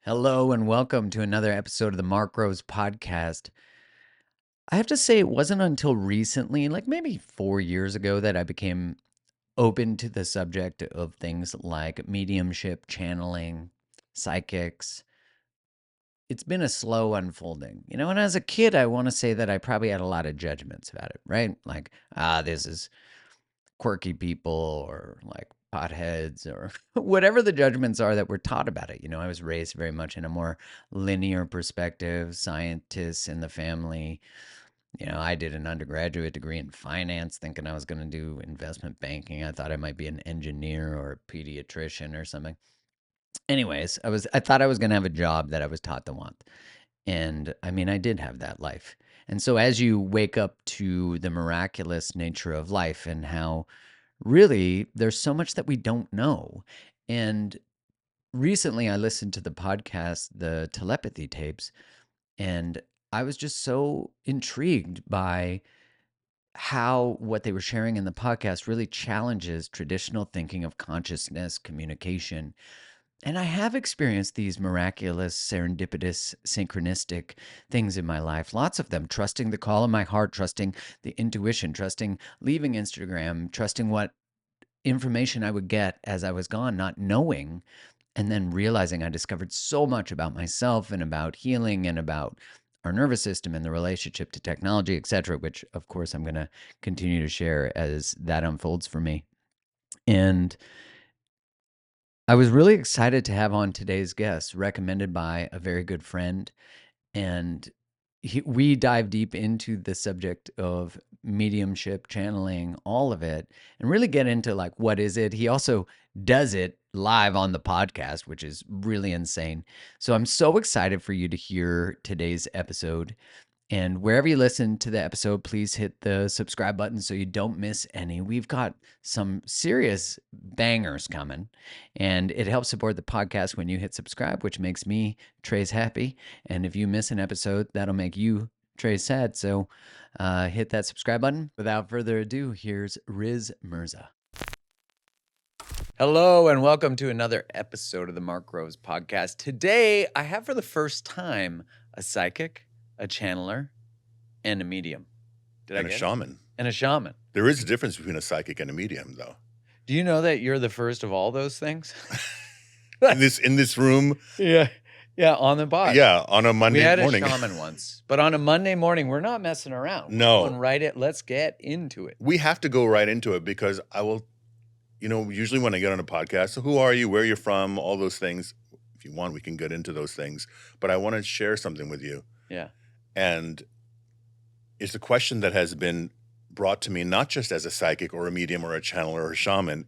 Hello and welcome to another episode of the Mark Rose podcast. I have to say, it wasn't until recently, like maybe 4 years ago, that I became open to the subject of things like mediumship, channeling, psychics. It's been a slow unfolding, and as a kid, I want to say that I probably had a lot of judgments about it, right? Like, this is quirky people or like potheads or whatever the judgments are that were taught about it. I was raised very much in a more linear perspective, scientists in the family. I did an undergraduate degree in finance thinking I was going to do investment banking. I thought I might be an engineer or a pediatrician or something. Anyways, I thought I was going to have a job that I was taught to want. And I mean, I did have that life. And so as you wake up to the miraculous nature of life and how really there's so much that we don't know. And recently I listened to the podcast, the telepathy tapes, and I was just so intrigued by how what they were sharing in the podcast really challenges traditional thinking of consciousness, communication. And I have experienced these miraculous, serendipitous, synchronistic things in my life. Lots of them. Trusting the call of my heart, trusting the intuition, trusting leaving Instagram, trusting what information I would get as I was gone, not knowing, and then realizing I discovered so much about myself and about healing and about our nervous system and the relationship to technology, et cetera, which of course I'm going to continue to share as that unfolds for me. And I was really excited to have on today's guest, recommended by a very good friend. And we dive deep into the subject of mediumship, channeling, all of it, and really get into like, what is it? He also does it live on the podcast, which is really insane. So I'm so excited for you to hear today's episode. And wherever you listen to the episode, please hit the subscribe button so you don't miss any. We've got some serious bangers coming, and it helps support the podcast when you hit subscribe, which makes me, Trey's, happy. And if you miss an episode, that'll make you, Trey, sad. So hit that subscribe button. Without further ado, here's Riz Mirza. Hello, and welcome to another episode of the Mark Rose podcast. Today, I have for the first time a psychic, a channeler, and a medium. And a shaman. And a shaman. There is a difference between a psychic and a medium, though. Do you know that you're the first of all those things? in this room. Yeah, on the pod. Yeah, on a Monday morning. We had a shaman once, but on a Monday morning, we're not messing around. No. We're going let's get into it. We have to go right into it because I will, usually when I get on a podcast, so who are you, where you're from, all those things. If you want, we can get into those things. But I want to share something with you. Yeah. And it's a question that has been brought to me not just as a psychic or a medium or a channeler or a shaman.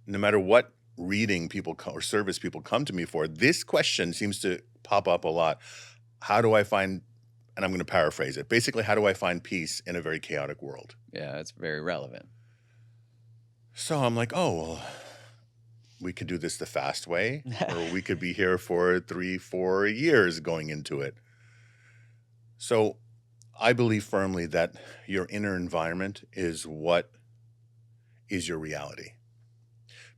No matter what reading people or service people come to me for, this question seems to pop up a lot. How do I find, and I'm going to paraphrase it, basically, how do I find peace in a very chaotic world? Yeah, it's very relevant. So I'm like, oh, well, we could do this the fast way, or we could be here for 3-4 years going into it. So I believe firmly that your inner environment is what is your reality.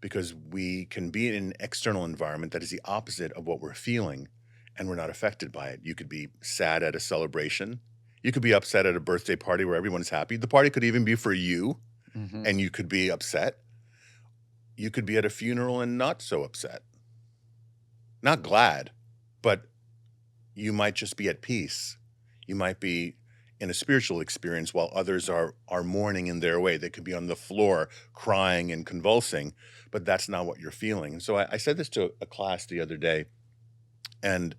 Because we can be in an external environment that is the opposite of what we're feeling, and we're not affected by it. You could be sad at a celebration. You could be upset at a birthday party where everyone's happy. The party could even be for you, and you could be upset. You could be at a funeral and not so upset. Not glad, but you might just be at peace. You might be in a spiritual experience while others are mourning in their way. They could be on the floor crying and convulsing, but that's not what you're feeling. And so I said this to a class the other day, and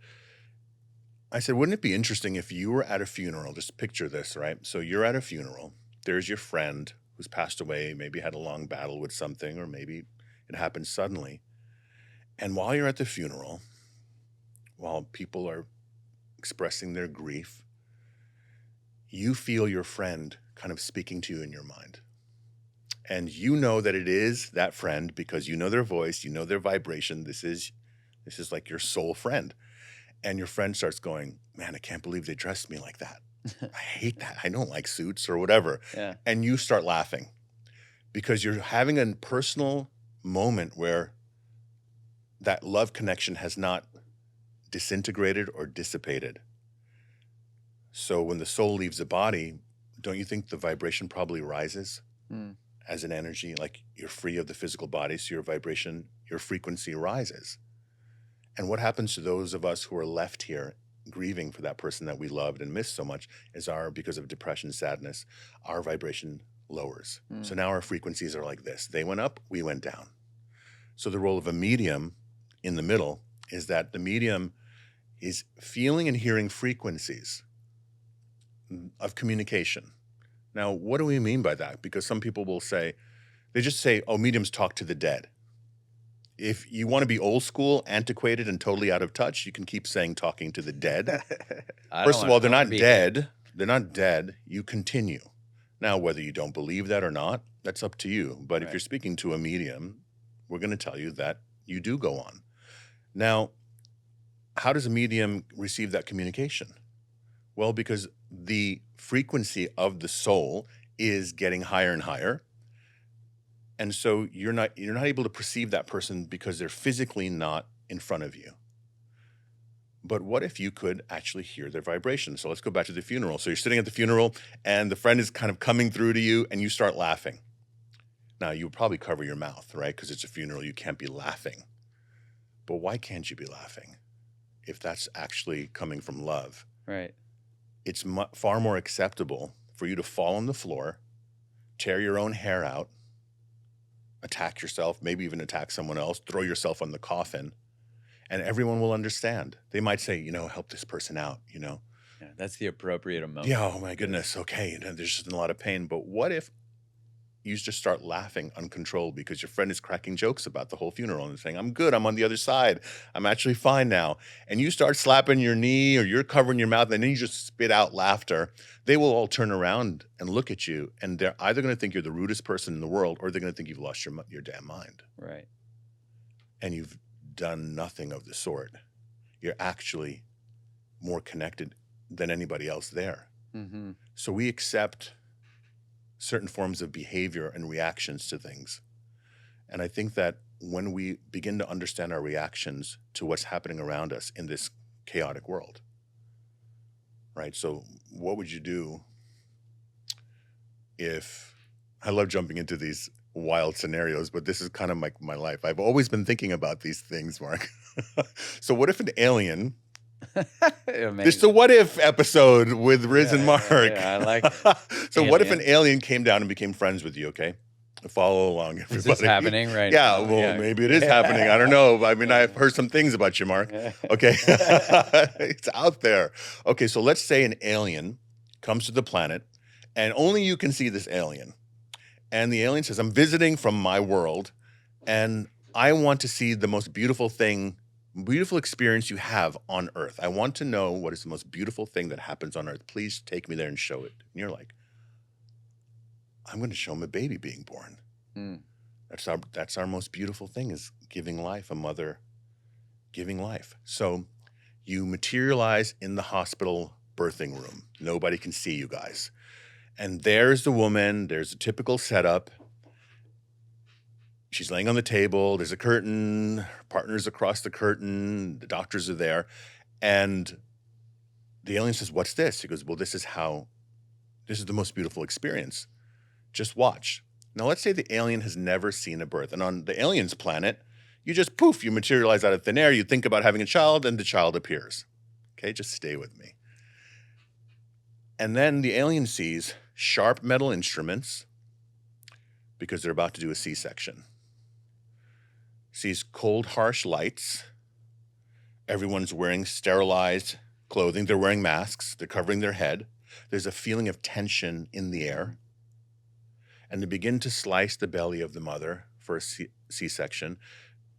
I said, wouldn't it be interesting if you were at a funeral? Just picture this, right? So you're at a funeral. There's your friend who's passed away, maybe had a long battle with something, or maybe it happened suddenly. And while you're at the funeral, while people are expressing their grief, you feel your friend kind of speaking to you in your mind. And you know that it is that friend because you know their voice, you know their vibration. This is like your soul friend. And your friend starts going, man, I can't believe they dressed me like that. I hate that. I don't like suits or whatever. Yeah. And you start laughing because you're having a personal moment where that love connection has not disintegrated or dissipated. So when the soul leaves the body, don't you think the vibration probably rises as an energy? Like you're free of the physical body, so your vibration, your frequency rises. And what happens to those of us who are left here grieving for that person that we loved and missed so much is because of depression, sadness, our vibration lowers. So now our frequencies are like this. They went up, we went down. So the role of a medium in the middle is that the medium is feeling and hearing frequencies of communication. Now, what do we mean by that? Because some people will say, they just say, oh, mediums talk to the dead. If you want to be old school, antiquated, and totally out of touch, you can keep saying talking to the dead. First of all, they're not dead. They're not dead. You continue. Now, whether you don't believe that or not, that's up to you. But if you're speaking to a medium, we're going to tell you that you do go on. Now, how does a medium receive that communication? Well, because the frequency of the soul is getting higher and higher. And so you're not able to perceive that person because they're physically not in front of you. But what if you could actually hear their vibration? So let's go back to the funeral. So you're sitting at the funeral and the friend is kind of coming through to you and you start laughing. Now, you would probably cover your mouth, right? Because it's a funeral, you can't be laughing. But why can't you be laughing if that's actually coming from love? Right. It's far more acceptable for you to fall on the floor, tear your own hair out, attack yourself, maybe even attack someone else, throw yourself on the coffin, and everyone will understand. They might say, help this person out, Yeah, that's the appropriate emotion. Yeah, oh my goodness, okay, there's just a lot of pain. But what if you just start laughing uncontrolled because your friend is cracking jokes about the whole funeral and saying, I'm good, I'm on the other side, I'm actually fine now. And you start slapping your knee or you're covering your mouth and then you just spit out laughter. They will all turn around and look at you and they're either going to think you're the rudest person in the world or they're going to think you've lost your damn mind. Right. And you've done nothing of the sort. You're actually more connected than anybody else there. Mm-hmm. So we accept certain forms of behavior and reactions to things. And I think that when we begin to understand our reactions to what's happening around us in this chaotic world, right? So what would you do if, I love jumping into these wild scenarios, but this is kind of like my life. I've always been thinking about these things, Mark. So what if an alien, this is a what if episode with Riz and Mark. Yeah, I like it. So what if an alien came down and became friends with you, okay? Follow along, everybody. Is this happening right now? now? Well, Yeah. Maybe it is happening. I don't know. I mean, I've heard some things about you, Mark. Okay. It's out there. Okay, so let's say an alien comes to the planet and only you can see this alien. And the alien says, I'm visiting from my world and I want to see the most beautiful experience you have on Earth. I want to know what is the most beautiful thing that happens on Earth. Please take me there and show it. And you're like, I'm going to show him a baby being born. That's our most beautiful thing, is giving life, a mother giving life. So you materialize in the hospital birthing room. Nobody can see you guys. And there's the woman. There's a typical setup. She's laying on the table. There's a curtain. Her partner's across the curtain. The doctors are there. And the alien says, what's this? He goes, well, this is the most beautiful experience. Just watch. Now, let's say the alien has never seen a birth. And on the alien's planet, you just poof, you materialize out of thin air. You think about having a child and the child appears. Okay, just stay with me. And then the alien sees sharp metal instruments because they're about to do a C-section. Sees cold, harsh lights. Everyone's wearing sterilized clothing. They're wearing masks. They're covering their head. There's a feeling of tension in the air. And they begin to slice the belly of the mother for a C-section,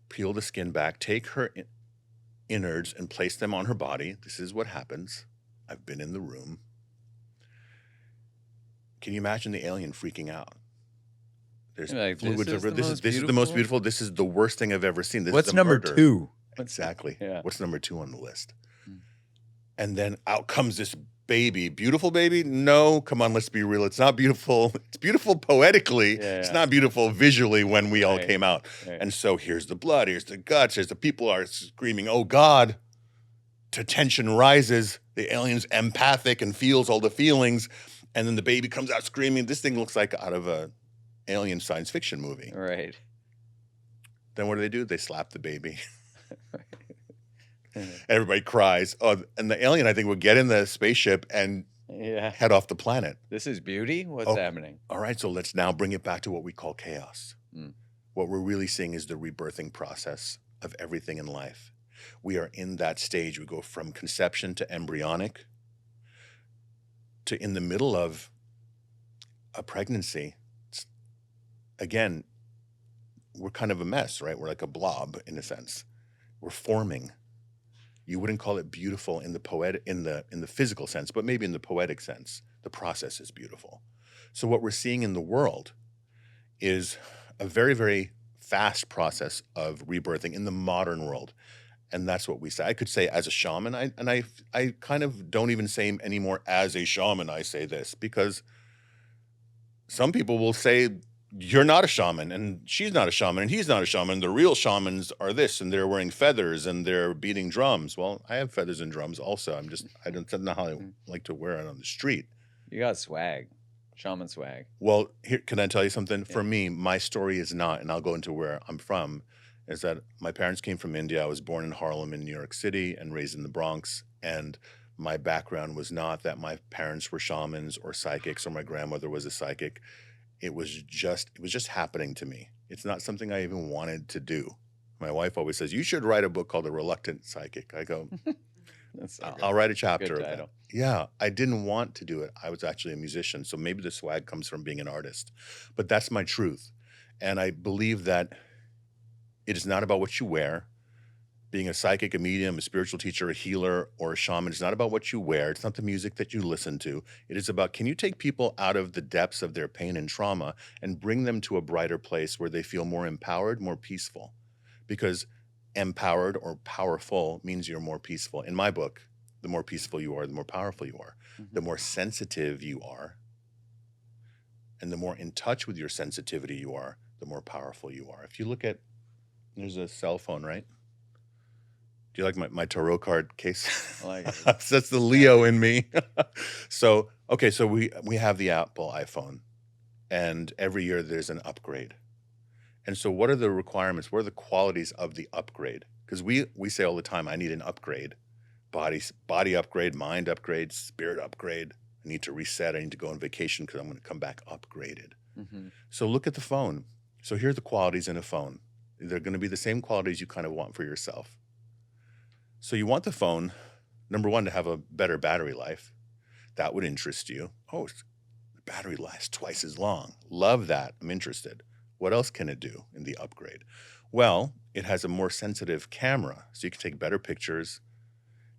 peel the skin back, take her innards and place them on her body. This is what happens. I've been in the room. Can you imagine the alien freaking out? There's fluids over. This is the most beautiful. This is the worst thing I've ever seen. What's number 2? Exactly. Yeah. What's number 2 on the list? And then out comes this baby. Beautiful baby? No, come on, let's be real. It's not beautiful. It's beautiful poetically. Yeah. It's not beautiful visually when we all came out. Right. And so here's the blood, here's the guts, here's the people are screaming, oh God. tension rises, the alien's empathic and feels all the feelings, and then the baby comes out screaming. This thing looks like out of a alien science fiction movie. Right. Then what do? They slap the baby. Everybody cries. Oh, and the alien, I think, would get in the spaceship and head off the planet. This is beauty? What's happening? All right, so let's now bring it back to what we call chaos. What we're really seeing is the rebirthing process of everything in life. We are in that stage. We go from conception to embryonic to in the middle of a pregnancy. Again, we're kind of a mess, right? We're like a blob in a sense. We're forming. You wouldn't call it beautiful in the poetic, in the physical sense, but maybe in the poetic sense, the process is beautiful. So what we're seeing in the world is a very, very fast process of rebirthing in the modern world. And that's what we say. I could say as a shaman, I kind of don't even say anymore as a shaman, I say this, because some people will say, you're not a shaman, and she's not a shaman, and he's not a shaman. The real shamans are this, and they're wearing feathers, and they're beating drums. Well, I have feathers and drums also. I don't know how I like to wear it on the street. You got swag, shaman swag. Well, here, can I tell you something? For me, my story is not, and I'll go into where I'm from, is that my parents came from India. I was born in Harlem in New York City and raised in the Bronx, and my background was not that my parents were shamans or psychics or my grandmother was a psychic. It was just happening to me. It's not something I even wanted to do. My wife always says, you should write a book called The Reluctant Psychic. I go, I'll write a chapter of that. Yeah, I didn't want to do it. I was actually a musician. So maybe the swag comes from being an artist. But that's my truth. And I believe that it is not about what you wear. Being a psychic, a medium, a spiritual teacher, a healer, or a shaman, it's not about what you wear. It's not the music that you listen to. It is about, can you take people out of the depths of their pain and trauma and bring them to a brighter place where they feel more empowered, more peaceful? Because empowered or powerful means you're more peaceful. In my book, the more peaceful you are, the more powerful you are. The more sensitive you are, and the more in touch with your sensitivity you are, the more powerful you are. If you look at, there's a cell phone, right? Do you like my tarot card case? I like it. That's the Leo in me. So, okay, so we have the Apple iPhone, and every year there's an upgrade. And so what are the requirements? What are the qualities of the upgrade? Because we say all the time, I need an upgrade. Body upgrade, mind upgrade, spirit upgrade. I need to reset. I need to go on vacation because I'm going to come back upgraded. So look at the phone. So here are the qualities in a phone. They're going to be the same qualities you kind of want for yourself. So you want the phone, number one, to have a better battery life. That would interest you. Oh, the battery lasts twice as long. Love that. I'm interested. What else can it do in the upgrade? Well, it has a more sensitive camera, so you can take better pictures,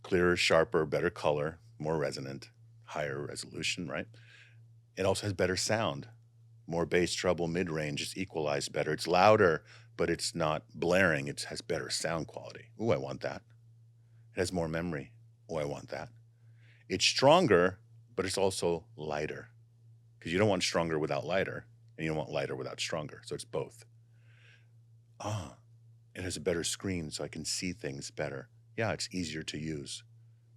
clearer, sharper, better color, more resonant, higher resolution, right? It also has better sound, more bass, treble, mid-range. It's equalized better. It's louder, but it's not blaring. It has better sound quality. Ooh, I want that. It has more memory. Oh, I want that. It's stronger, but it's also lighter, because you don't want stronger without lighter, and you don't want lighter without stronger. So it's both. It has a better screen, so I can see things better. Yeah, it's easier to use.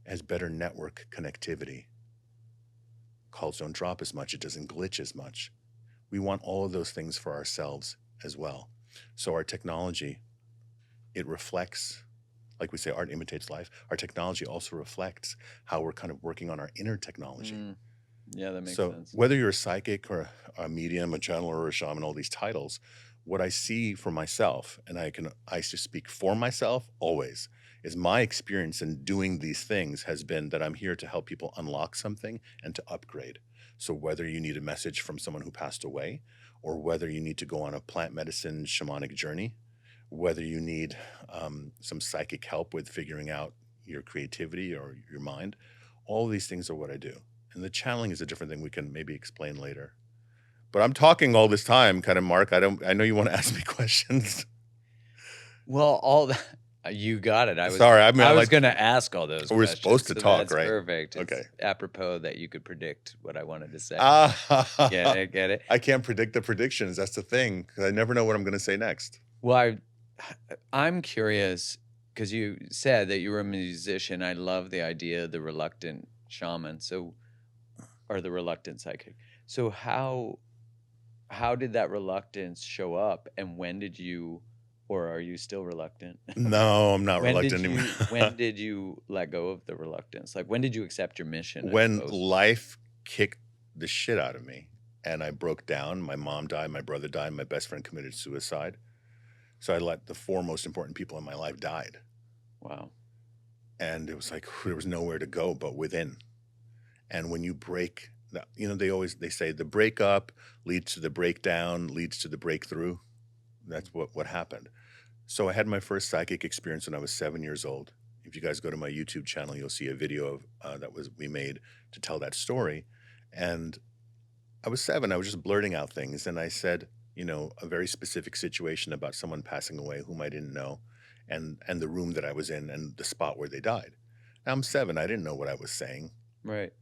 It has better network connectivity. Calls don't drop as much. It doesn't glitch as much. We want all of those things for ourselves as well. So our technology, it reflects, like we say, art imitates life. Our technology also reflects how we're kind of working on our inner technology. Yeah, that makes sense. So whether you're a psychic or a medium, a channeler, or a shaman, all these titles, what I see for myself, and I just speak for myself always, is my experience in doing these things has been that I'm here to help people unlock something and to upgrade. So whether you need a message from someone who passed away, or whether you need to go on a plant medicine shamanic journey, whether you need some psychic help with figuring out your creativity or your mind, all of these things are what I do. And the channeling is a different thing we can maybe explain later. But I'm talking all this time, kind of, Mark. I know you want to ask me questions. Well, all that, you got it. I was going to ask all those we're questions. supposed to talk, that's right? Perfect. It's okay. Apropos that you could predict what I wanted to say. Get it? I can't predict the predictions. That's the thing, because I never know what I'm going to say next. Well, I'm curious. because you said that you were a musician. I love the idea of the reluctant shaman. So, or the reluctant psychic. So how did that reluctance show up, and when did you, or are you still reluctant? No, I'm not reluctant anymore. When did you let go of the reluctance? Like, when did you accept your mission, I When suppose? life kicked the shit out of me and I broke down, my mom died, my brother died, my best friend committed suicide. So I let the four most important people in my life died. Wow. And it was like there was nowhere to go but within. And when you break, they say the breakup leads to the breakdown, leads to the breakthrough. That's what happened. So I had my first psychic experience when I was 7 years old. If you guys go to my YouTube channel, you'll see a video of we made to tell that story. And I was 7. I was just blurting out things, and I said, a very specific situation about someone passing away whom I didn't know, and the room that I was in and the spot where they died. Now, I'm 7. I didn't know what I was saying. Right.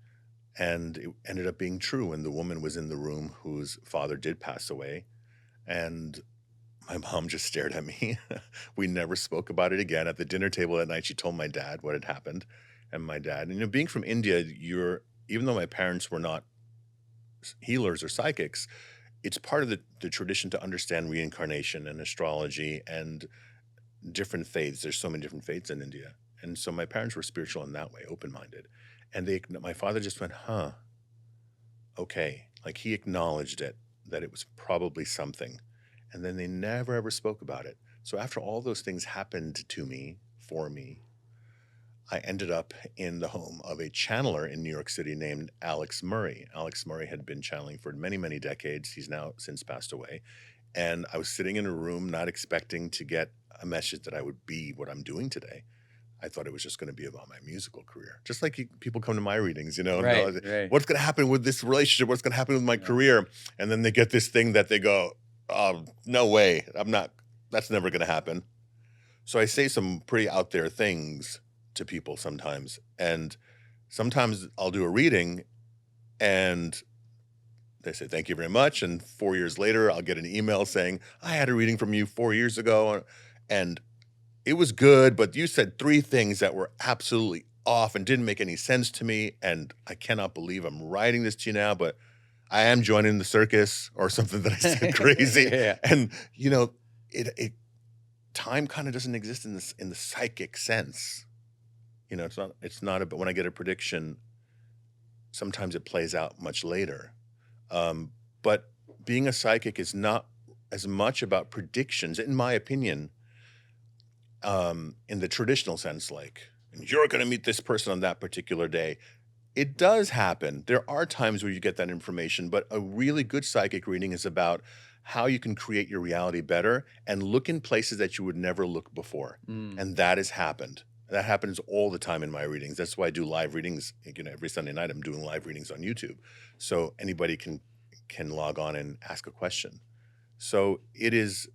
And it ended up being true. And the woman was in the room whose father did pass away. And my mom just stared at me. We never spoke about it again. At the dinner table that night, she told my dad what had happened. And my dad, being from India, even though my parents were not healers or psychics, it's part of the tradition to understand reincarnation and astrology and different faiths. There's so many different faiths in India. And so my parents were spiritual in that way, open-minded. And my father just went, huh, okay. Like he acknowledged it, that it was probably something. And then they never, ever spoke about it. So after all those things happened to me, for me, I ended up in the home of a channeler in New York City named Alex Murray. Alex Murray had been channeling for many, many decades. He's now since passed away. And I was sitting in a room not expecting to get a message that I would be what I'm doing today. I thought it was just going to be about my musical career. Just like people come to my readings, Right, right. What's going to happen with this relationship? What's going to happen with my career? And then they get this thing that they go, oh, no way. That's never going to happen. So I say some pretty out there things to people sometimes. And sometimes I'll do a reading and they say, thank you very much. And 4 years later, I'll get an email saying, I had a reading from you 4 years ago. And it was good, but you said 3 things that were absolutely off and didn't make any sense to me. And I cannot believe I'm writing this to you now, but I am joining the circus or something that I said crazy. Yeah. And, time kind of doesn't exist in the psychic sense. It's not about when I get a prediction, sometimes it plays out much later. But being a psychic is not as much about predictions, in my opinion, in the traditional sense, like, you're going to meet this person on that particular day. It does happen. There are times where you get that information, but a really good psychic reading is about how you can create your reality better and look in places that you would never look before. And that has happened. That happens all the time in my readings. That's why I do live readings. Every Sunday night I'm doing live readings on YouTube. So anybody can log on and ask a question. So it is,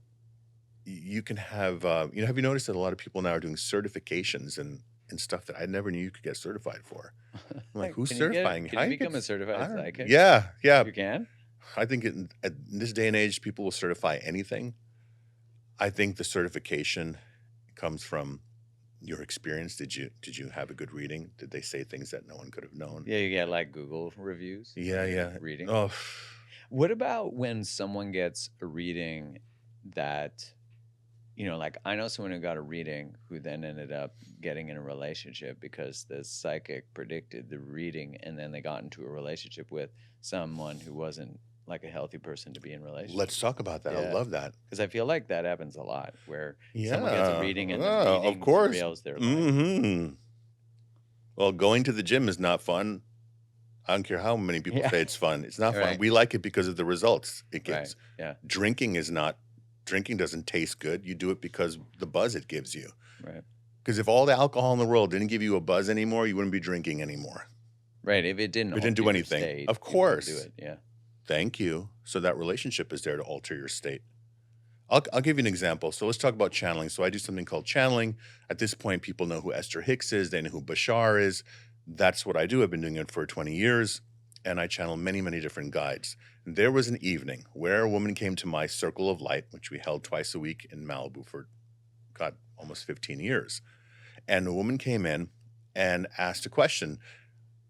you can have, have you noticed that a lot of people now are doing certifications and stuff that I never knew you could get certified for? I'm like, who's certifying? Can you become a certified psychic? Yeah. You can? I think at this day and age, people will certify anything. I think the certification comes from your experience. Did you have a good reading? Did they say things that no one could have known? Yeah, you get like Google reviews. Yeah. Reading. Oh, what about when someone gets a reading that, like I know someone who got a reading who then ended up getting in a relationship because the psychic predicted the reading, and then they got into a relationship with someone who wasn't like a healthy person to be in relationship. Let's talk about that. Yeah. I love that. Because I feel like that happens a lot where Yeah. someone gets a reading and the reading of course. derails their life. Mm-hmm. Well, going to the gym is not fun. I don't care how many people say it's fun. It's not fun. Right. We like it because of the results it gives. Right. Yeah. Drinking doesn't taste good. You do it because the buzz it gives you. Right. Because if all the alcohol in the world didn't give you a buzz anymore, you wouldn't be drinking anymore. Right. If it didn't do anything. State, of course. Do it. Yeah. Thank you. So that relationship is there to alter your state. I'll give you an example. So let's talk about channeling. So I do something called channeling. At this point, people know who Esther Hicks is. They know who Bashar is. That's what I do. I've been doing it for 20 years. And I channel many, many different guides. And there was an evening where a woman came to my circle of light, which we held twice a week in Malibu for, almost 15 years. And a woman came in and asked a question.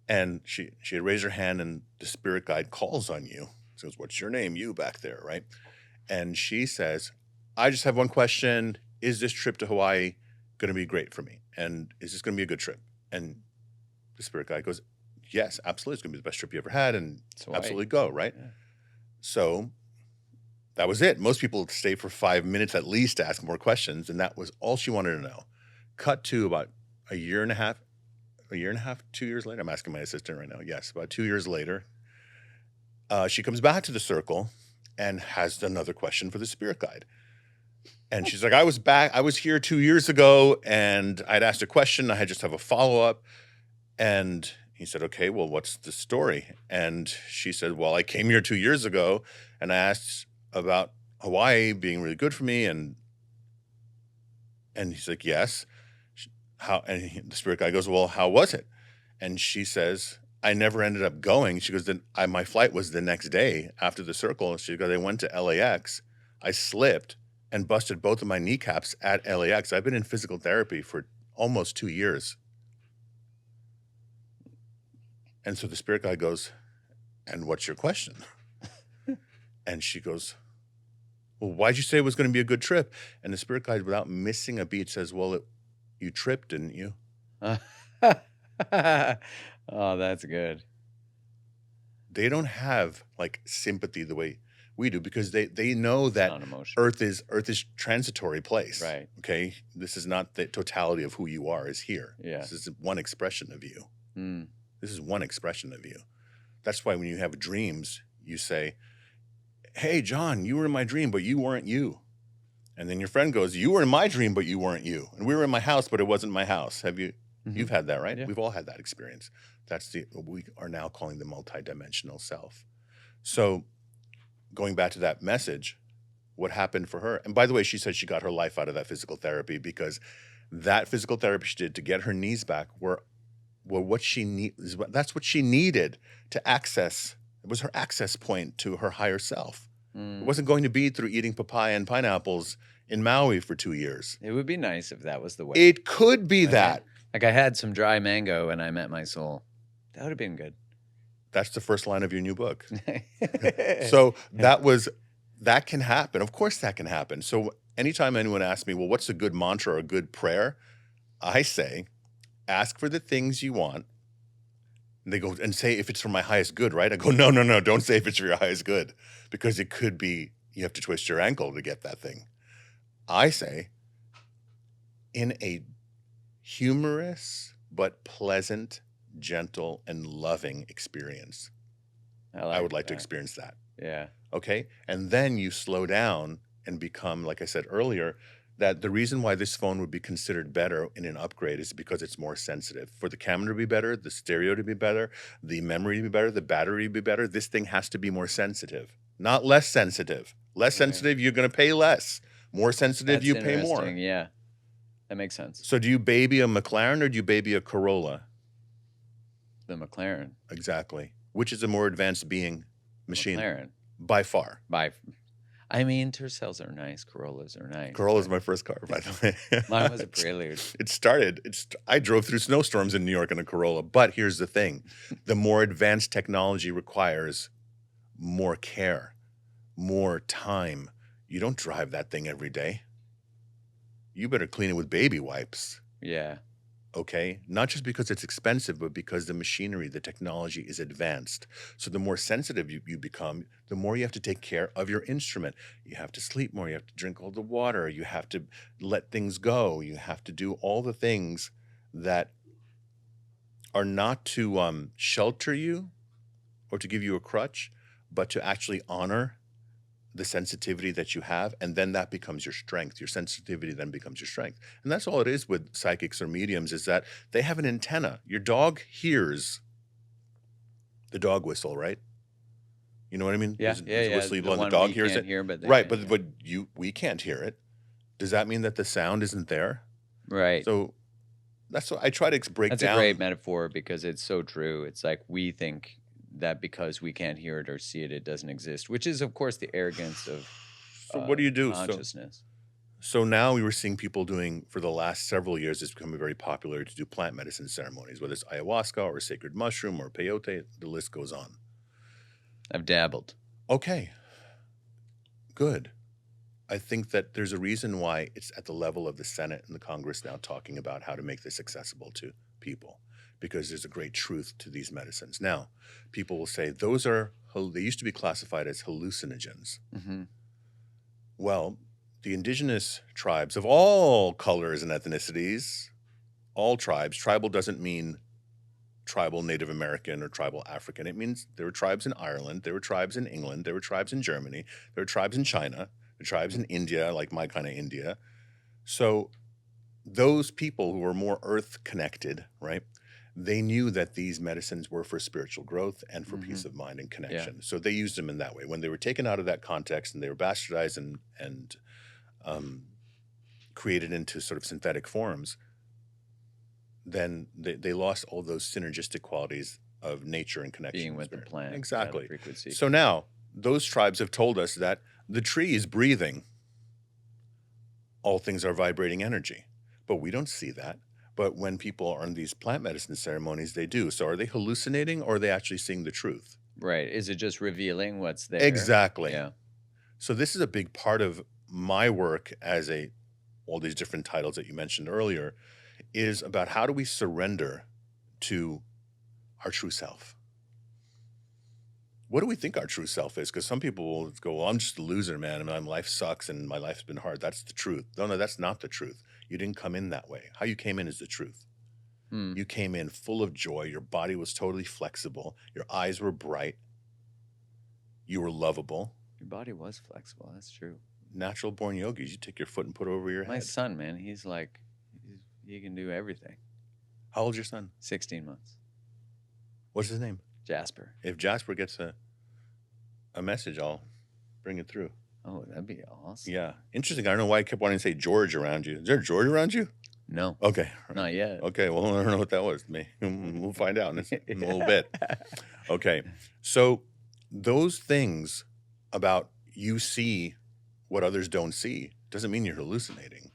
And she had raised her hand, and the spirit guide calls on you. She goes, "What's your name? You back there, right?" And she says, "I just have one question. Is this trip to Hawaii going to be great for me? And is this going to be a good trip?" And the spirit guide goes, "Yes, absolutely. It's going to be the best trip you ever had. And absolutely go," right? Yeah. So that was it. Most people stay for 5 minutes at least to ask more questions. And that was all she wanted to know. Cut to about a year and a half, 2 years later. I'm asking my assistant right now. Yes, about 2 years later, she comes back to the circle and has another question for the spirit guide. And she's like, I was here 2 years ago, and I'd asked a question. I just have a follow-up. And he said, "Okay, well, what's the story?" And she said, "Well, I came here 2 years ago, and I asked about Hawaii being really good for me." And he's like, "Yes." How? And the spirit guy goes, "Well, how was it?" And she says, "I never ended up going." She goes, "Then my flight was the next day after the circle." She goes, "I went to LAX. I slipped and busted both of my kneecaps at LAX. I've been in physical therapy for almost 2 years." And so the spirit guy goes, "And what's your question?" And she goes, "Well, why'd you say it was going to be a good trip?" And the spirit guide, without missing a beat, says, "Well, you tripped, didn't you?" Oh, that's good. They don't have like sympathy the way we do, because they know that Earth is transitory place. Right. Okay. This is not the totality of who you are is here. Yeah. This is one expression of you. This is one expression of you. That's why when you have dreams, you say, "Hey, John, you were in my dream, but you weren't you." And then your friend goes, "You were in my dream, but you weren't you. And we were in my house, but it wasn't my house." Have you? You've had that, right? Yeah. We've all had that experience. That's we are now calling the multidimensional self. So going back to that message, what happened for her? And by the way, she said she got her life out of that physical therapy, because that physical therapy she did to get her knees back were what she needs. That's what she needed to access. It was her access point to her higher self. It wasn't going to be through eating papaya and pineapples in Maui for 2 years. It would be nice if that was the way. It could be that. Like I had some dry mango and I met my soul. That would have been good. That's the first line of your new book. So that can happen. Of course that can happen. So anytime anyone asks me, well, what's a good mantra or a good prayer? I say, ask for the things you want. And they go and say, if it's for my highest good, right? I go, no, don't say if it's for your highest good, because it could be you have to twist your ankle to get that thing. I say, in a humorous but pleasant, gentle, and loving experience, I would like to experience that. Yeah. Okay? And then you slow down and become, like I said earlier, that the reason why this phone would be considered better in an upgrade is because it's more sensitive. For the camera to be better, the stereo to be better, the memory to be better, the battery to be better, this thing has to be more sensitive, not less sensitive. Less sensitive, you're going to pay less. More sensitive, you pay more. Yeah, that makes sense. So do you baby a McLaren or do you baby a Corolla? The McLaren. Exactly. Which is a more advanced being machine? McLaren. By far. I mean, Tercels are nice. Corollas are nice. Corolla's my first car, by the way. Mine was a Prelude. I drove through snowstorms in New York in a Corolla. But here's the thing. The more advanced technology requires more care, more time. You don't drive that thing every day. You better clean it with baby wipes. Yeah. Okay? Not just because it's expensive, but because the machinery, the technology is advanced. So the more sensitive you become, the more you have to take care of your instrument. You have to sleep more. You have to drink all the water. You have to let things go. You have to do all the things that are not to shelter you or to give you a crutch, but to actually honor the sensitivity that you have, and then that becomes your strength. Your sensitivity then becomes your strength. And that's all it is with psychics or mediums, is that they have an antenna. Your dog hears the dog whistle, right? You know what I mean? Yeah, there's a whistle you blow and the one dog we hears can't it. hear, but right, but we can't hear it. Does that mean that the sound isn't there? Right. So that's what I try to break down. That's a great metaphor, because it's so true. It's like we think that because we can't hear it or see it, it doesn't exist, which is, of course, the arrogance of so what do you do? consciousness. So now we were seeing people doing, for the last several years, it's becoming very popular to do plant medicine ceremonies, whether it's ayahuasca or sacred mushroom or peyote, the list goes on. I've dabbled. Okay, good. I think that there's a reason why it's at the level of the Senate and the Congress now talking about how to make this accessible to people, because there's a great truth to these medicines. Now, people will say they used to be classified as hallucinogens. Mm-hmm. Well, the indigenous tribes of all colors and ethnicities, all tribes, tribal doesn't mean tribal Native American or tribal African. It means there were tribes in Ireland, there were tribes in England, there were tribes in Germany, there were tribes in China, there were tribes in India, like my kind of India. So those people who were more earth connected, right? They knew that these medicines were for spiritual growth and for peace of mind and connection. So they used them in that way. When they were taken out of that context and they were bastardized and created into sort of synthetic forms, then they lost all those synergistic qualities of nature and connection. Being with the plant. Exactly. Frequency. So now those tribes have told us that the tree is breathing. All things are vibrating energy. But we don't see that. But when people are in these plant medicine ceremonies, they do. So are they hallucinating or are they actually seeing the truth? Right. Is it just revealing what's there? Exactly. Yeah. So this is a big part of my work as all these different titles that you mentioned earlier, is about how do we surrender to our true self? What do we think our true self is? Because some people will go, well, I'm just a loser, man, and my life sucks and my life's been hard. That's the truth. No, that's not the truth. You didn't come in that way. How you came in is the truth. You came in full of joy. Your body was totally flexible. Your eyes were bright. You were lovable. Your body was flexible. That's true. Natural born yogis, you take your foot and put it over your head. My son, man, he's like, he can do everything. How old's your son? 16 months. What's his name? Jasper. If Jasper gets a message, I'll bring it through. Oh, that'd be awesome. Yeah. Interesting. I don't know why I kept wanting to say George around you. Is there George around you? No. Okay. Not yet. Okay. Well, I don't know what that was. We'll find out in a little bit. Okay. So those things about you see what others don't see doesn't mean you're hallucinating.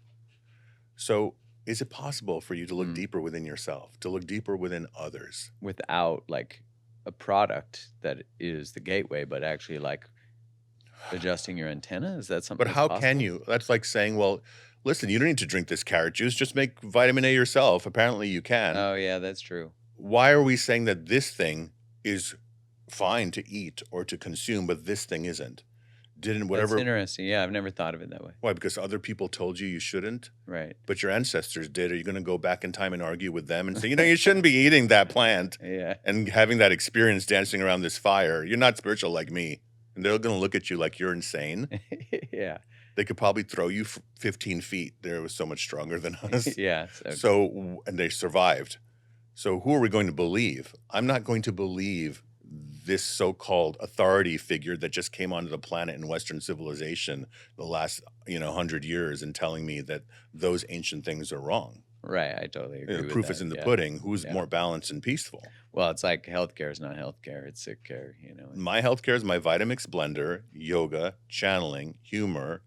So is it possible for you to look deeper within yourself, to look deeper within others? Without like a product that is the gateway, but actually like adjusting your antenna? Is that something? But how can you? That's like saying, well, listen, you don't need to drink this carrot juice. Just make vitamin A yourself. Apparently you can. Oh, yeah, that's true. Why are we saying that this thing is fine to eat or to consume, but this thing isn't? That's interesting. Yeah, I've never thought of it that way. Why? Because other people told you shouldn't? Right. But your ancestors did. Are you going to go back in time and argue with them and say, you shouldn't be eating that plant and having that experience dancing around this fire? You're not spiritual like me. And they're going to look at you like you're insane. Yeah. They could probably throw you 15 feet. They were so much stronger than us. Yeah. And they survived. So who are we going to believe? I'm not going to believe this so-called authority figure that just came onto the planet in Western civilization the last 100 years and telling me that those ancient things are wrong. Right, I totally agree. The proof is in the pudding. Who's more balanced and peaceful? Well, it's like healthcare is not healthcare; it's sick care. My healthcare is my Vitamix blender, yoga, channeling, humor,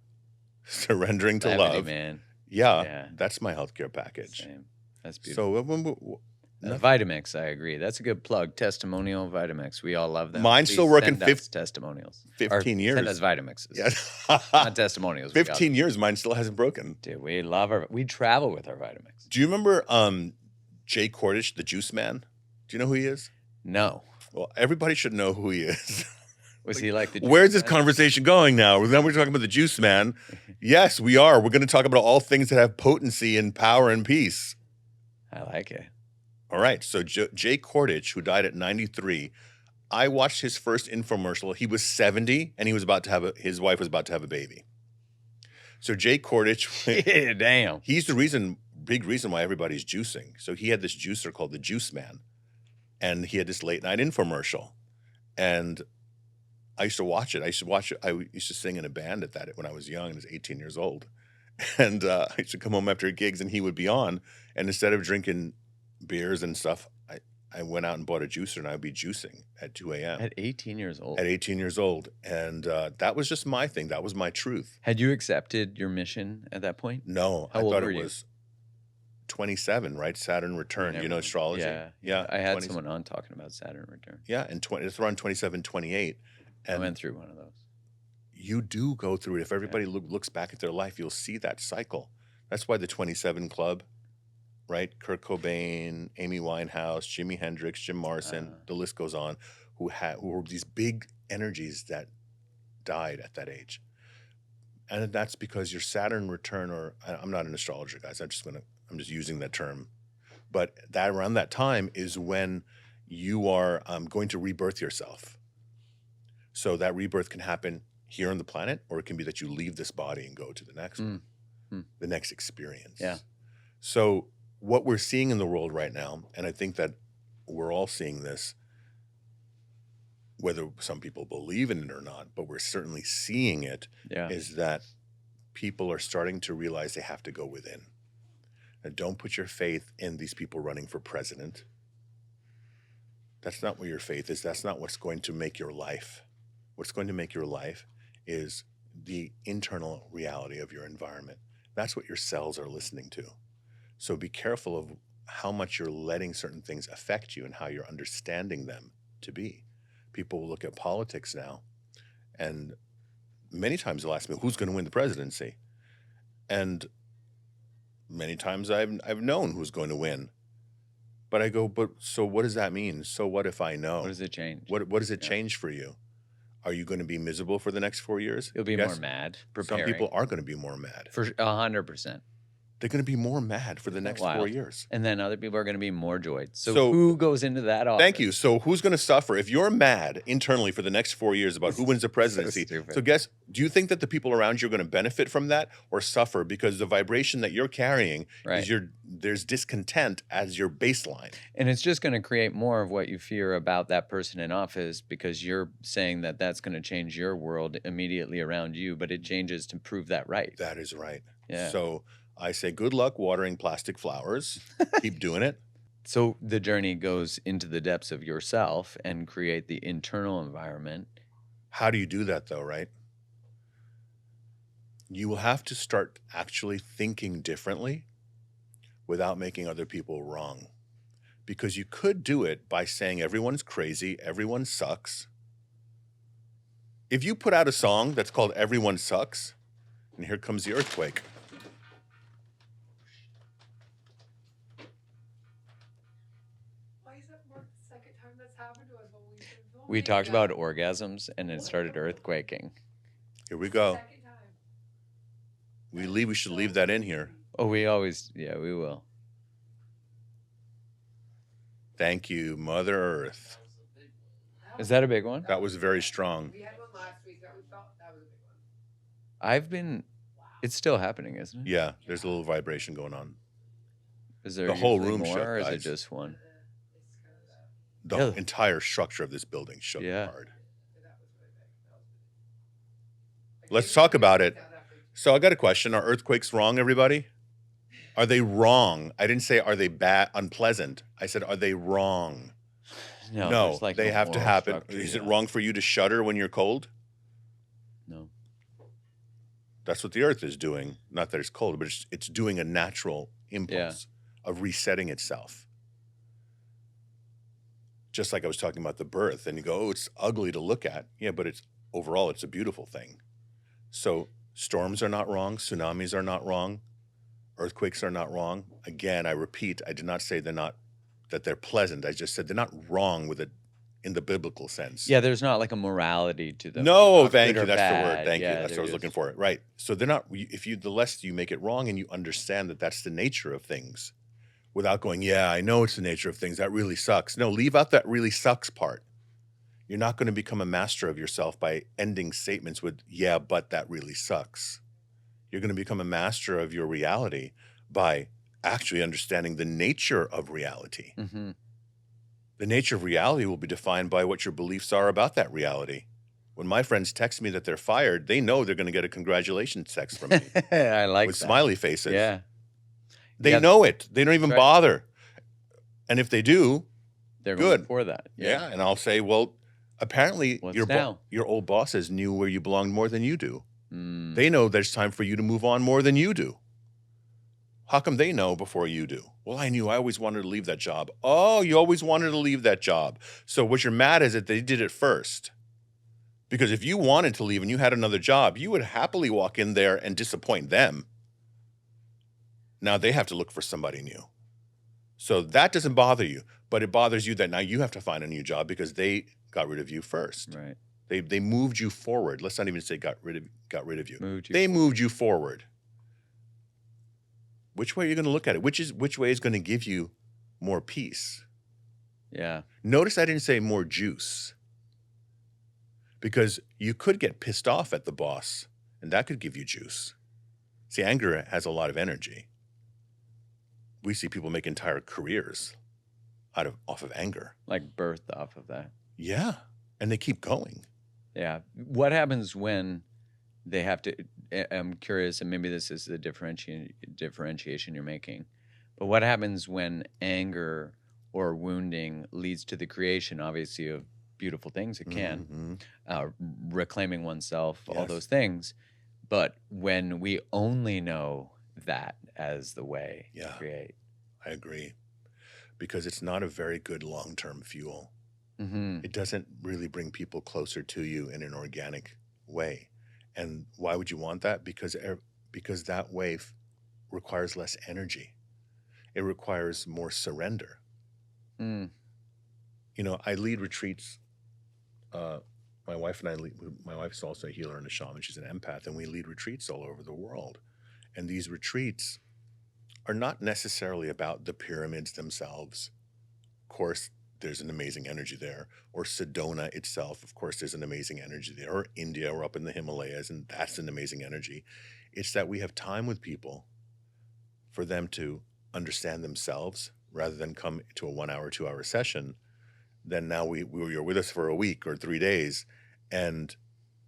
surrendering to love. Man. Yeah, that's my healthcare package. Same. That's beautiful. So Vitamix, I agree. That's a good plug. Testimonial Vitamix. We all love them. Mine's still working. Testimonials. 15 years. Send us Vitamixes. Yeah. Not testimonials. 15 years. Mine still hasn't broken. Dude, we love we travel with our Vitamix. Do you remember Jay Cordish, the Juice Man? Do you know who he is? No. Well, everybody should know who he is. Was he like the Juice Where's this Man? conversation going now? Then we're talking about the Juice Man. Yes, we are. We're going to talk about all things that have potency and power and peace. I like it. All right. So Jay Cordish, who died at 93, I watched his first infomercial. He was 70 and his wife was about to have a baby. So Jay Cordish, damn. He's the big reason why everybody's juicing. So he had this juicer called the Juice Man. And he had this late night infomercial. And I used to watch it. I used to sing in a band at that when I was young. I was 18 years old. And I used to come home after gigs and he would be on. And instead of drinking beers and stuff, I went out and bought a juicer, and I'd be juicing at 2 a.m. At 18 years old. At 18 years old. And that was just my thing. That was my truth. Had you accepted your mission at that point? No, How I old thought were it you? was 27, right? Saturn return. You know astrology? Yeah. I had someone on talking about Saturn return. Yeah, and it's around 27, 28. And I went through one of those. You do go through it. If everybody looks back at their life, you'll see that cycle. That's why the 27 Club, right? Kurt Cobain, Amy Winehouse, Jimi Hendrix, Jim Morrison, the list goes on, who were these big energies that died at that age. And that's because your Saturn return, or I'm not an astrologer, guys. I'm just using that term. But that around that time is when you are going to rebirth yourself. So that rebirth can happen here on the planet, or it can be that you leave this body and go to the next one, the next experience. Yeah. So what we're seeing in the world right now, and I think that we're all seeing this, whether some people believe in it or not, but we're certainly seeing it, is that people are starting to realize they have to go within. And don't put your faith in these people running for president. That's not where your faith is. That's not what's going to make your life. What's going to make your life is the internal reality of your environment. That's what your cells are listening to. So be careful of how much you're letting certain things affect you and how you're understanding them to be. People will look at politics now, and many times they'll ask me, who's going to win the presidency? And many times I've known who's going to win. But I go, but so what does that mean? So what if I know? What does it change? What does it change for you? Are you going to be miserable for the next 4 years? You'll be more mad. Some people are going to be more mad. For 100%. They're going to be more mad for the next 4 years. And then other people are going to be more joyed. So who goes into that office? Thank you. So who's going to suffer? If you're mad internally for the next 4 years about who wins the presidency, so do you think that the people around you are going to benefit from that or suffer? Because the vibration that you're carrying is there's discontent as your baseline. And it's just going to create more of what you fear about that person in office, because you're saying that that's going to change your world immediately around you, but it changes to prove that right. That is right. Yeah. So I say, good luck watering plastic flowers. Keep doing it. So the journey goes into the depths of yourself and create the internal environment. How do you do that, though, right? You will have to start actually thinking differently without making other people wrong. Because you could do it by saying everyone's crazy, everyone sucks. If you put out a song that's called Everyone Sucks, and here comes the earthquake. We talked about orgasms, and it started earthquaking. Here we go. We should leave that in here. Oh, we will. Thank you, Mother Earth. Is that a big one? That was very strong. We had one last week that we felt that was a big one. It's still happening, isn't it? Yeah, there's a little vibration going on. Is there the whole room more, shook, or is guys. it just one? The entire structure of this building shook hard. Let's talk about it. So I got a question. Are earthquakes wrong, everybody? Are they wrong? I didn't say are they bad, unpleasant. I said, are they wrong? No, they have to happen. Is it wrong for you to shudder when you're cold? No. That's what the earth is doing. Not that it's cold, but it's doing a natural impulse of resetting itself. Just like I was talking about the birth, and you go, oh, it's ugly to look at. Yeah, but overall, it's a beautiful thing. So storms are not wrong. Tsunamis are not wrong. Earthquakes are not wrong. Again, I repeat, I did not say that they're pleasant. I just said they're not wrong in the biblical sense. Yeah, there's not like a morality to them. No, thank you. That's bad. the word. Thank you. That's what I was is. looking for. Right. So they're not. The less you make it wrong, and you understand that that's the nature of things, without going, yeah, I know it's the nature of things. That really sucks. No, leave out that really sucks part. You're not going to become a master of yourself by ending statements with, yeah, but that really sucks. You're going to become a master of your reality by actually understanding the nature of reality. Mm-hmm. The nature of reality will be defined by what your beliefs are about that reality. When my friends text me that they're fired, they know they're going to get a congratulations text from me. I like with that. Smiley faces. Yeah. They know it. They don't even bother. And if they do, They're going Good. for that. Yeah. And I'll say, well, apparently What's your now? your old bosses knew where you belonged more than you do. Mm. They know there's time for you to move on more than you do. How come they know before you do? Well, I knew I always wanted to leave that job. Oh, you always wanted to leave that job. So what you're mad is that they did it first. Because if you wanted to leave and you had another job, you would happily walk in there and disappoint them. Now they have to look for somebody new. So that doesn't bother you, but it bothers you that now you have to find a new job because they got rid of you first. Right. They moved you forward. Let's not even say got rid of you. They moved you forward. Which way are you going to look at it? Which way is going to give you more peace? Yeah. Notice I didn't say more juice. Because you could get pissed off at the boss, and that could give you juice. See, anger has a lot of energy. We see people make entire careers off of anger. Like birthed off of that. Yeah, and they keep going. Yeah. What happens when they have to, I'm curious, and maybe this is the differentiation you're making, but what happens when anger or wounding leads to the creation, obviously, of beautiful things? It can, reclaiming oneself, all those things. But when we only know that as the way to create. I agree. Because it's not a very good long-term fuel. It doesn't really bring people closer to you in an organic way. And why would you want that? Because that way requires less energy. It requires more surrender. You know, I lead retreats. My wife and I lead, my wife's also a healer and a shaman. She's an empath, and we lead retreats all over the world. And these retreats are not necessarily about the pyramids themselves. Of course, there's an amazing energy there. Or Sedona itself, of course, there's an amazing energy there. Or India, or up in the Himalayas, and that's an amazing energy. It's that we have time with people for them to understand themselves rather than come to a 1 hour, 2 hour session. Then now you're with us for a week or 3 days, and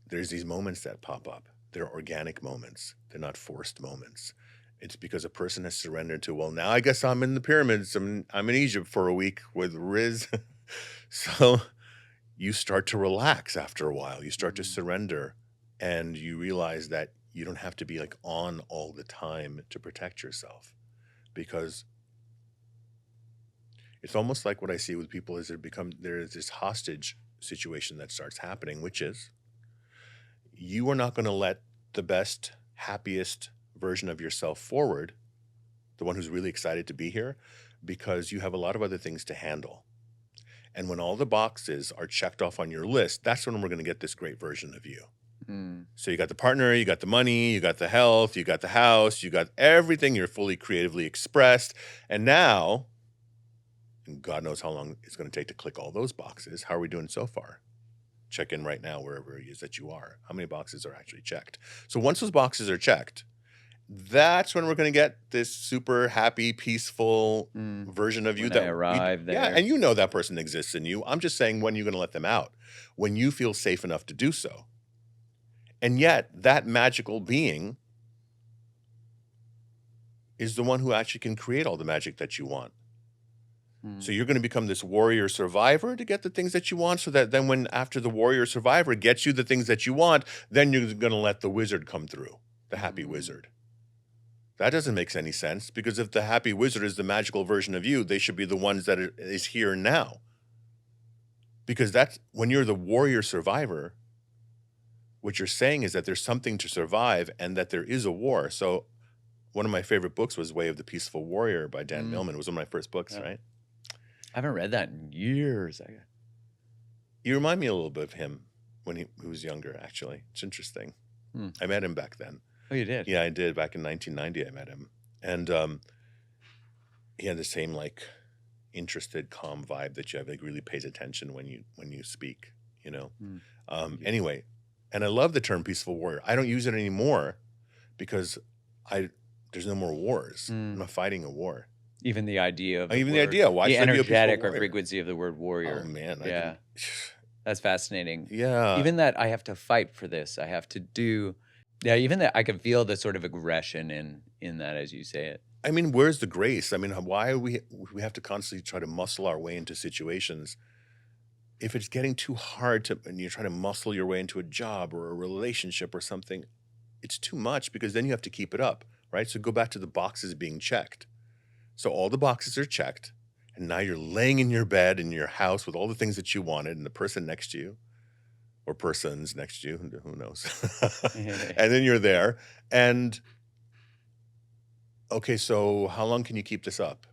there's these moments that pop up. They're organic moments. They're not forced moments. It's because a person has surrendered to, well, now I guess I'm in the pyramids. I'm in Egypt for a week with Riz. So you start to relax after a while. You start to surrender, and you realize that you don't have to be like on all the time to protect yourself, because it's almost like what I see with people is there is this hostage situation that starts happening, which is you are not going to let the best, happiest version of yourself forward, the one who's really excited to be here, because you have a lot of other things to handle. And when all the boxes are checked off on your list, that's when we're going to get this great version of you. So you got the partner, you got the money, you got the health, you got the house, you got everything. You're fully creatively expressed. And now, and God knows how long it's going to take to click all those boxes. How are we doing so far? Check in right now wherever it is that you are. How many boxes are actually checked? So once those boxes are checked, that's when we're going to get this super happy, peaceful version of you when that I arrive there. Yeah, and you know that person exists in you. I'm just saying, when you're going to let them out, when you feel safe enough to do so. And yet, that magical being is the one who actually can create all the magic that you want. So you're going to become this warrior survivor to get the things that you want, so that then when after the warrior survivor gets you the things that you want, then you're going to let the wizard come through, the happy wizard. That doesn't make any sense, because if the happy wizard is the magical version of you, they should be the ones that is here now. Because that's when you're the warrior survivor, what you're saying is that there's something to survive and that there is a war. So one of my favorite books was Way of the Peaceful Warrior by Dan Millman. It was one of my first books, right? I haven't read that in years. You remind me a little bit of him when he was younger, actually. It's interesting. I met him back then. Oh, you did? Yeah, I did. Back in 1990, I met him. And he had the same, like, interested, calm vibe that you have. Like, really pays attention when you speak, you know? Anyway, and I love the term peaceful warrior. I don't use it anymore because there's no more wars. I'm not fighting a war. Even the idea of Why should I be a peaceful energetic or warrior? frequency of the word warrior. Oh man, yeah, that's fascinating. Yeah, even that I have to fight for this. I have to do. Yeah, even that I can feel the sort of aggression in that as you say it. I mean, where's the grace? I mean, why are we have to constantly try to muscle our way into situations? If it's getting too hard and you're trying to muscle your way into a job or a relationship or something, it's too much, because then you have to keep it up, right? So go back to the boxes being checked. So all the boxes are checked, and now you're laying in your bed in your house with all the things that you wanted, and the person next to you, or persons next to you, who knows? And then you're there, and okay, so how long can you keep this up?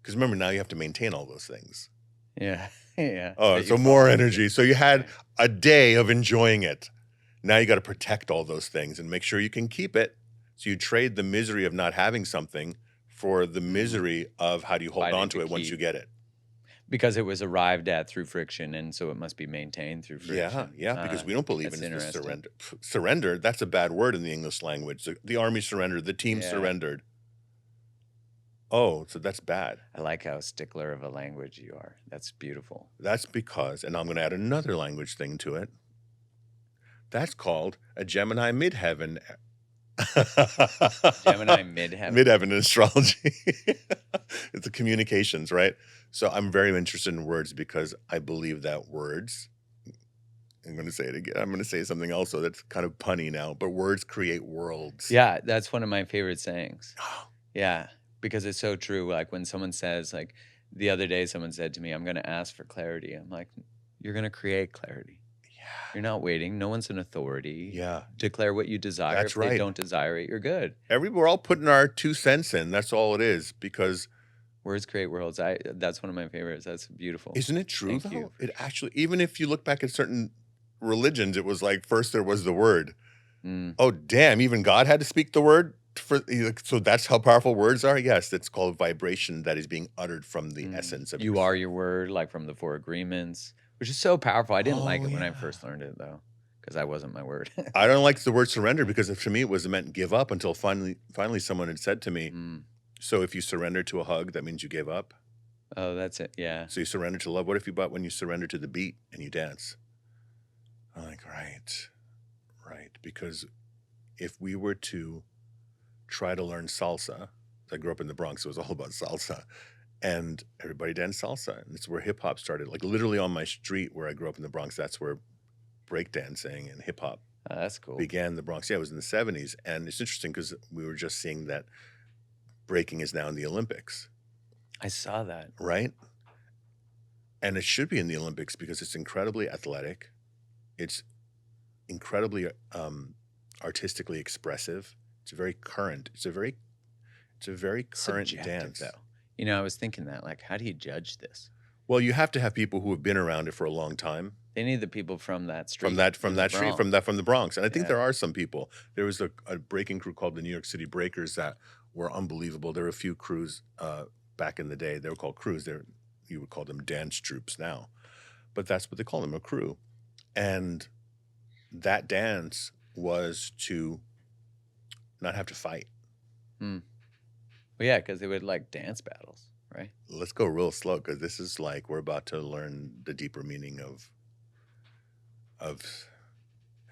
Because remember, now you have to maintain all those things. Yeah. Yeah. Oh, That so you more fall into. energy. So you had Right. a day of enjoying it. Now you got to protect all those things and make sure you can keep it. So you trade the misery of not having something for the misery of how do you hold Fighting on to to it once you keep. get it. Because it was arrived at through friction, and so it must be maintained through Yeah, friction. yeah, because we don't believe That's in the interesting. surrender. Surrender, that's a bad word in the English language. The army surrendered, the team Yeah. surrendered. Oh, so that's bad. I like how stickler of a language you are. That's beautiful. That's because, and I'm going to add another language thing to it. That's called a Gemini midheaven. Gemini midheaven. Midheaven in astrology. It's the communications, right? So I'm very interested in words because I believe that words, I'm going to say it again. I'm going to say something else, so that's kind of punny now, but words create worlds. Yeah, that's one of my favorite sayings. Yeah, because it's so true. Like when someone says, like the other day, someone said to me, I'm going to ask for clarity. I'm like, you're going to create clarity. Yeah. You're not waiting. No one's an authority. Yeah. Declare what you desire. That's if right. they don't desire it, you're good. We're all putting our 2 cents in. That's all it is, because words create worlds. That's one of my favorites. That's beautiful. Isn't it true, Thank you. It actually, even if you look back at certain religions, it was like first there was the word. Oh, damn, even God had to speak the word? So that's how powerful words are? Yes, that's called vibration that is being uttered from the essence of You are your word, like from the 4 Agreements, which is so powerful. I didn't like it when I yeah. first learned it, though, because I wasn't my word. I don't like the word surrender, because to me it was meant give up, until finally someone had said to me, so if you surrender to a hug, that means you gave up? Oh, that's it. Yeah. So you surrender to love. What if when you surrender to the beat and you dance? I'm like, right. Because if we were to try to learn salsa, I grew up in the Bronx, so it was all about salsa, and everybody danced salsa, and it's where hip hop started. Like literally on my street where I grew up in the Bronx, that's where breakdancing and hip hop that's cool. began in the Bronx. Yeah, it was in the 70s, and it's interesting because we were just seeing that breaking is now in the Olympics. I saw that. Right? And it should be in the Olympics because it's incredibly athletic. It's incredibly artistically expressive. It's very current. It's a very current Subjective, dance. though. You know, I was thinking that, like, how do you judge this? Well, you have to have people who have been around it for a long time. They need the people from that street. From that street, from the Bronx. And I think there are some people. There was a breaking crew called the New York City Breakers that were unbelievable. There were a few crews back in the day. They were called crews. You would call them dance troops now. But that's what they call them, a crew. And that dance was to not have to fight. Well, yeah, because they would like dance battles, right? Let's go real slow, because this is like we're about to learn the deeper meaning of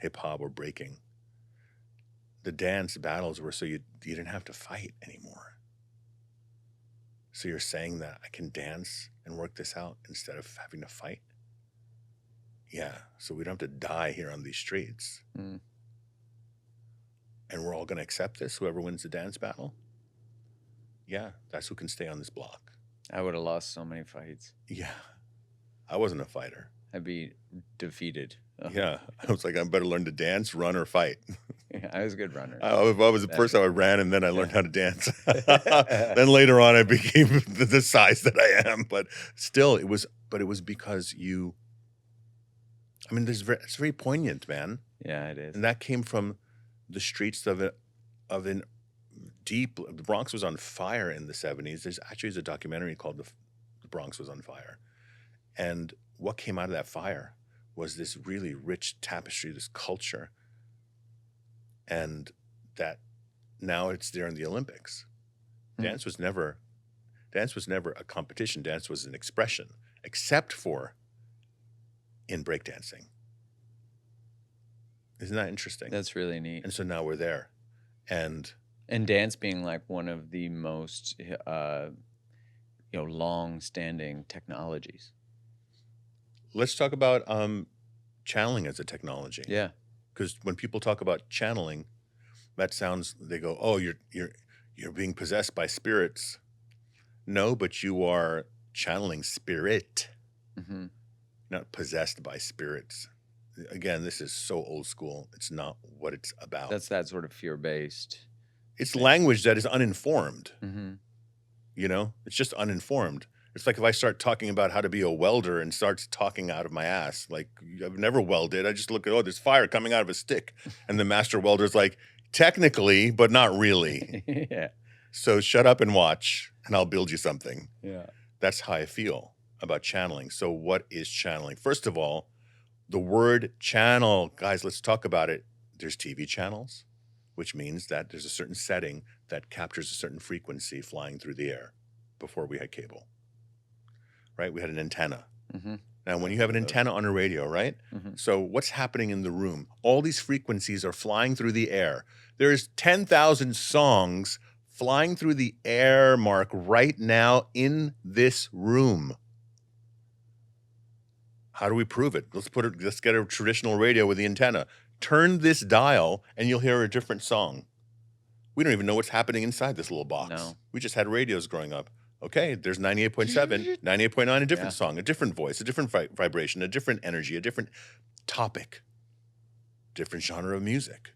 hip hop or breaking. The dance battles were so you didn't have to fight anymore. So you're saying that I can dance and work this out instead of having to fight? Yeah, so we don't have to die here on these streets. And we're all going to accept this, whoever wins the dance battle? Yeah, that's who can stay on this block. I would have lost so many fights. Yeah, I wasn't a fighter. I'd be defeated. Yeah, I was like, I better learn to dance, run, or fight. Yeah, I was a good runner. I was first I ran, and then I learned how to dance. Then later on, I became the size that I am. But still, it was because you. I mean, it's very poignant, man. Yeah, it is. And that came from the streets of an deep. The Bronx was on fire in the 70s. There's a documentary called "The Bronx Was on Fire," and what came out of that fire was this really rich tapestry, this culture, and that now it's there in the Olympics. Dance was never a competition. Dance was an expression, except for in breakdancing. Isn't that interesting? That's really neat. And so now we're there. And And dance being like one of the most, long-standing technologies. Let's talk about channeling as a technology. Yeah. Because when people talk about channeling, that sounds, they go, oh, you're being possessed by spirits. No, but you are channeling spirit, not possessed by spirits. Again, this is so old school. It's not what it's about. That's that sort of fear-based. It's language that is uninformed. It's just uninformed. It's like if I start talking about how to be a welder and starts talking out of my ass, like I've never welded. I just look at, oh, there's fire coming out of a stick. And the master welder's like, technically, but not really. Yeah. So shut up and watch and I'll build you something. Yeah. That's how I feel about channeling. So what is channeling? First of all, the word channel, guys, let's talk about it. There's TV channels, which means that there's a certain setting that captures a certain frequency flying through the air. Before we had cable, right? We had an antenna. Now, when you have an antenna on a radio, right? So what's happening in the room? All these frequencies are flying through the air. There's 10,000 songs flying through the air, Mark, right now in this room. How do we prove it? Let's get a traditional radio with the antenna. Turn this dial and you'll hear a different song. We don't even know what's happening inside this little box. No. We just had radios growing up. Okay, there's 98.7, 98.9, a different song, a different voice, a different vibration, a different energy, a different topic, different genre of music.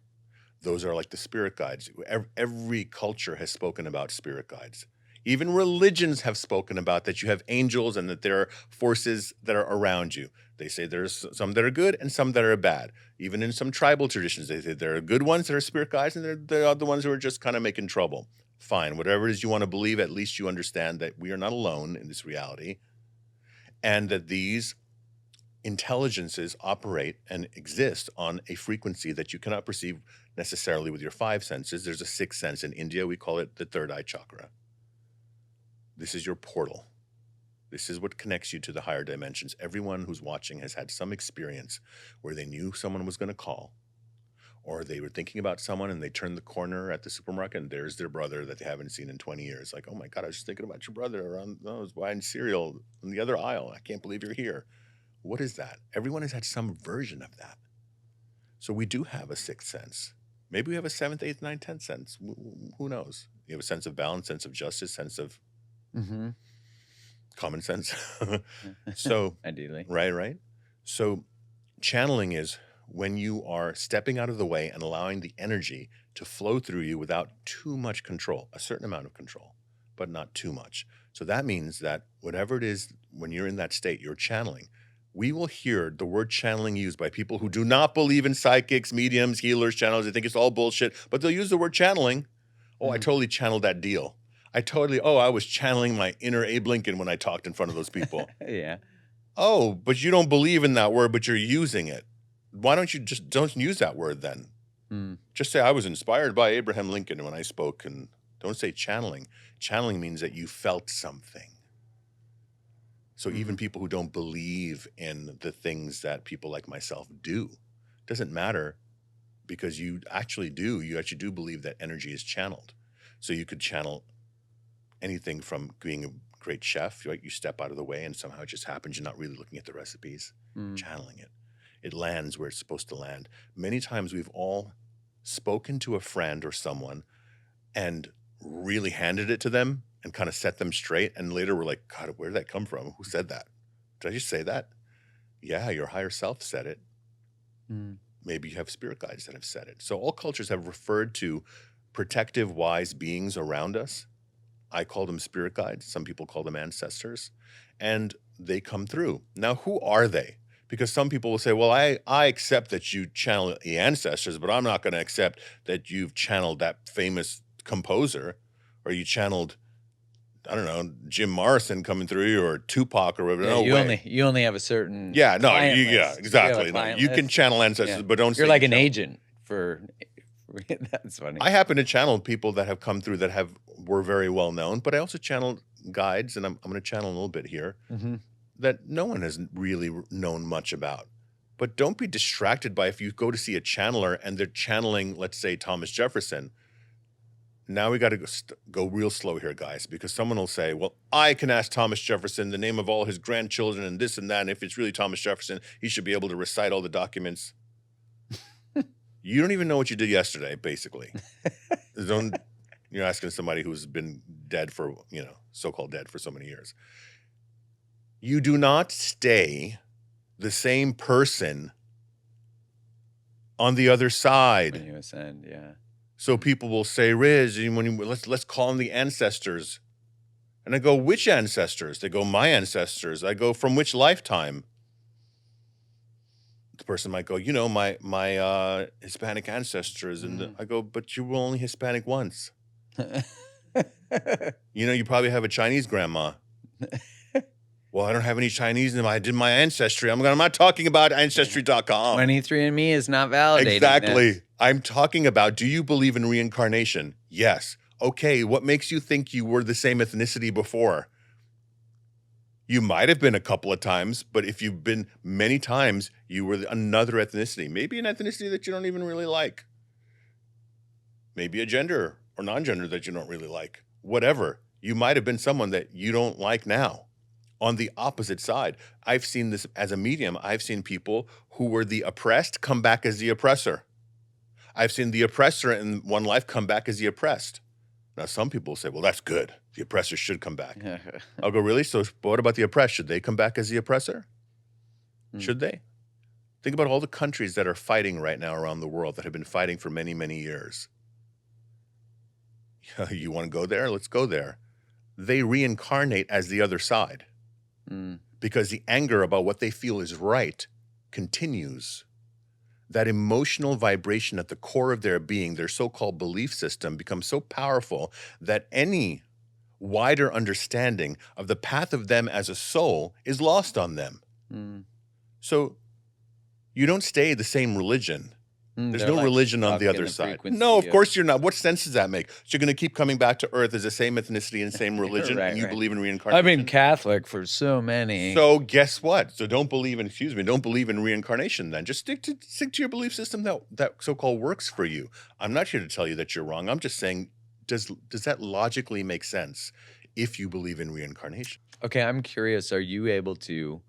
Those are like the spirit guides. Every culture has spoken about spirit guides. Even religions have spoken about that you have angels and that there are forces that are around you. They say there's some that are good and some that are bad. Even in some tribal traditions, they say there are good ones that are spirit guides and there are the ones who are just kind of making trouble. Fine, whatever it is you want to believe, at least you understand that we are not alone in this reality and that these intelligences operate and exist on a frequency that you cannot perceive necessarily with your five senses. There's a sixth sense. In India, we call it the third eye chakra. This is your portal. This is what connects you to the higher dimensions. Everyone who's watching has had some experience where they knew someone was going to call, or they were thinking about someone and they turned the corner at the supermarket and there's their brother that they haven't seen in 20 years. Like, oh my God, I was just thinking about your brother around those buying cereal in the other aisle. I can't believe you're here. What is that? Everyone has had some version of that. So we do have a sixth sense. Maybe we have a seventh, eighth, ninth, 10th sense. Who knows? You have a sense of balance, sense of justice, sense of common sense. So ideally. Right. So channeling is when you are stepping out of the way and allowing the energy to flow through you without too much control, a certain amount of control, but not too much. So that means that whatever it is, when you're in that state, you're channeling. We will hear the word channeling used by people who do not believe in psychics, mediums, healers, channels. They think it's all bullshit, but they'll use the word channeling. Oh, I totally channeled that deal. I was channeling my inner Abe Lincoln when I talked in front of those people. Yeah. Oh, but you don't believe in that word, but you're using it. Why don't you just don't use that word then? Just say, I was inspired by Abraham Lincoln when I spoke, and don't say channeling. Channeling means that you felt something. So even people who don't believe in the things that people like myself do, doesn't matter, because you actually do believe that energy is channeled. So you could channel anything from being a great chef, right? You step out of the way and somehow it just happens. You're not really looking at the recipes, channeling it. It lands where it's supposed to land. Many times we've all spoken to a friend or someone and really handed it to them and kind of set them straight. And later we're like, God, where did that come from? Who said that? Did I just say that? Yeah, your higher self said it. Maybe you have spirit guides that have said it. So all cultures have referred to protective, wise beings around us. I call them spirit guides. Some people call them ancestors. And they come through. Now, who are they? Because some people will say, well, I accept that you channel the ancestors, but I'm not going to accept that you've channeled that famous composer, or you channeled, I don't know, Jim Morrison coming through you, or Tupac or whatever. Yeah, you only have a certain exactly. No, you can channel ancestors, but don't. You're like an agent for. That's funny. I happen to channel people that have come through that were very well known, but I also channeled guides, and I'm going to channel a little bit here. That no one has really known much about. But don't be distracted by if you go to see a channeler and they're channeling, let's say, Thomas Jefferson. now we got to go real slow here, guys, because someone will say, well, I can ask Thomas Jefferson the name of all his grandchildren and this and that, and if it's really Thomas Jefferson, he should be able to recite all the documents. You don't even know what you did yesterday, basically. You're asking somebody who's been dead for, so-called dead for so many years. You do not stay the same person on the other side. When you ascend, yeah. So people will say, Riz, let's call them the ancestors. And I go, which ancestors? They go, my ancestors. I go, from which lifetime? The person might go, my Hispanic ancestors. And I go, but you were only Hispanic once. You probably have a Chinese grandma. Well, I don't have any Chinese in I did my ancestry. I'm not talking about Ancestry.com. 23andMe is not validating. Exactly. This. I'm talking about, do you believe in reincarnation? Yes. Okay, what makes you think you were the same ethnicity before? You might have been a couple of times, but if you've been many times, you were another ethnicity. Maybe an ethnicity that you don't even really like. Maybe a gender or non-gender that you don't really like. Whatever. You might have been someone that you don't like now. On the opposite side, I've seen this as a medium. I've seen people who were the oppressed come back as the oppressor. I've seen the oppressor in one life come back as the oppressed. Now, some people say, well, that's good. The oppressor should come back. I'll go, really? So what about the oppressed? Should they come back as the oppressor? Should they? Think about all the countries that are fighting right now around the world that have been fighting for many, many years. You want to go there? Let's go there. They reincarnate as the other side. Because the anger about what they feel is right continues. That emotional vibration at the core of their being, their so-called belief system, becomes so powerful that any wider understanding of the path of them as a soul is lost on them. So you don't stay the same religion. There's no religion on the other side. No, of course you're not. What sense does that make? So you're going to keep coming back to Earth as the same ethnicity and same religion, and you believe in reincarnation? I've been Catholic for so many. So guess what? So don't believe in reincarnation then. Just stick to your belief system that so-called works for you. I'm not here to tell you that you're wrong. I'm just saying, does that logically make sense if you believe in reincarnation? Okay, I'm curious. Are you able to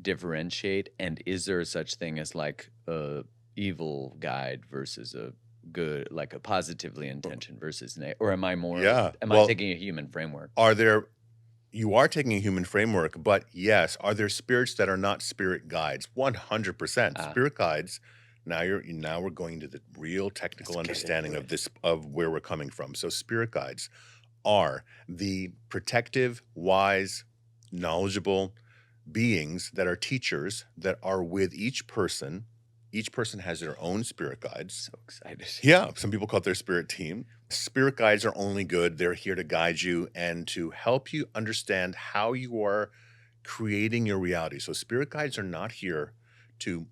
differentiate, and is there such thing as like a evil guide versus a good, like a positively intentioned versus or am I more? Am I taking a human framework? You are taking a human framework, but yes, are there spirits that are not spirit guides? 100%. Spirit guides. Now we're going to the real technical understanding of where we're coming from. So spirit guides are the protective, wise, knowledgeable beings that are teachers that are with each person. Each person has their own spirit guides. So excited. Yeah, some people call it their spirit team. Spirit guides are only good. They're here to guide you and to help you understand how you are creating your reality. So spirit guides are not here to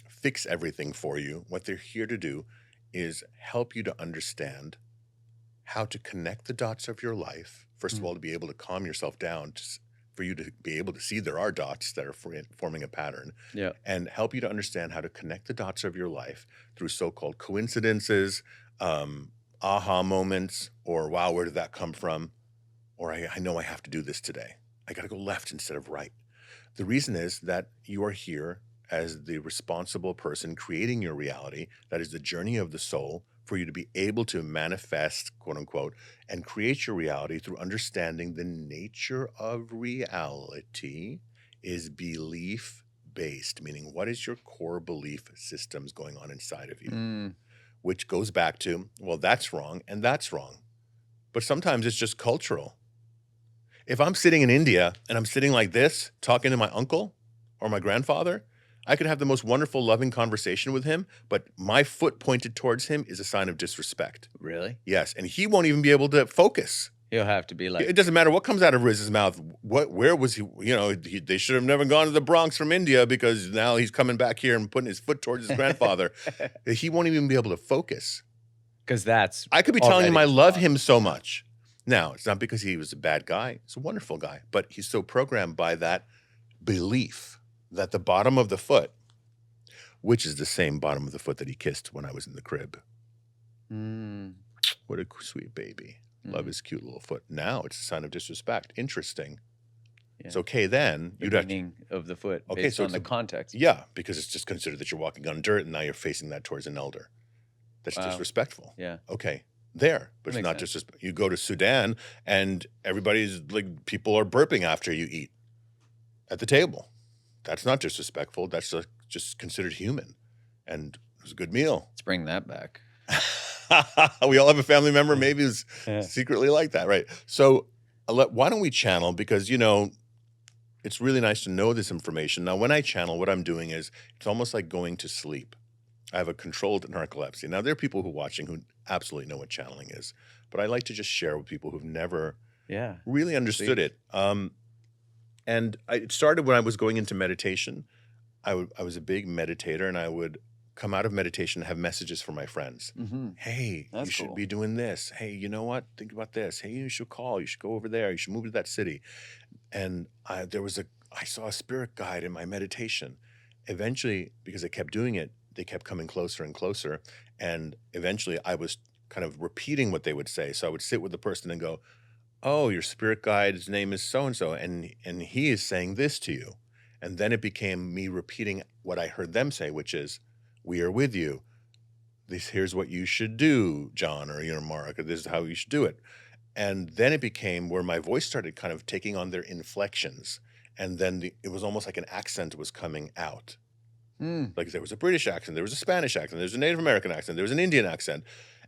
fix everything for you. What they're here to do is help you to understand how to connect the dots of your life. First of all, to be able to calm yourself down, for you to be able to see there are dots that are forming a pattern, and help you to understand how to connect the dots of your life through so-called coincidences, aha moments, or wow, where did that come from? Or I know I have to do this today. I got to go left instead of right. The reason is that you are here as the responsible person creating your reality. That is the journey of the soul, for you to be able to manifest, quote unquote, and create your reality through understanding the nature of reality is belief-based, meaning what is your core belief systems going on inside of you? Which goes back to, well, that's wrong and that's wrong. But sometimes it's just cultural. If I'm sitting in India and I'm sitting like this, talking to my uncle or my grandfather, I could have the most wonderful, loving conversation with him, but my foot pointed towards him is a sign of disrespect. Really? Yes, and he won't even be able to focus. He'll have to be like... It doesn't matter what comes out of Riz's mouth. Where was he? They should have never gone to the Bronx from India because now he's coming back here and putting his foot towards his grandfather. He won't even be able to focus. Because that's... I could be telling him I love him so much. Now, it's not because he was a bad guy. He's a wonderful guy. But he's so programmed by that belief that the bottom of the foot, which is the same bottom of the foot that he kissed when I was in the crib. what a sweet baby. Love his cute little foot. Now it's a sign of disrespect. Interesting. Yeah. It's okay then. The You'd have to, meaning of the foot Okay, based so on it's the a- context. yeah, because it's just considered that you're walking on dirt and now you're facing that towards an elder. That's Wow. disrespectful. Yeah. Okay, there. But That it's makes not sense. disrespect. You go to Sudan and everybody's like, people are burping after you eat at the table. That's not disrespectful. That's just considered human. And it was a good meal. Let's bring that back. We all have a family member maybe who's Yeah. secretly like that, right? So why don't we channel? Because, you know, it's really nice to know this information. Now, when I channel, what I'm doing is it's almost like going to sleep. I have a controlled narcolepsy. Now, there are people who are watching who absolutely know what channeling is, but I like to just share with people who've never Yeah. really understood it. And it started when I was going into meditation. I was a big meditator, and I would come out of meditation and have messages for my friends. Mm-hmm. Hey, That's you should cool. be doing this. Hey, you know what? Think about this. Hey, you should call. You should go over there. You should move to that city. And I saw a spirit guide in my meditation. Eventually, because I kept doing it, they kept coming closer and closer. And eventually I was kind of repeating what they would say. So I would sit with the person and go, oh, your spirit guide's name is so-and-so, and he is saying this to you. And then it became me repeating what I heard them say, which is, we are with you. Here's what you should do, John, or, you know, Mark, or this is how you should do it. And then it became where my voice started kind of taking on their inflections. And then it was almost like an accent was coming out. Like there was a British accent, there was a Spanish accent, there's a Native American accent, there was an Indian accent.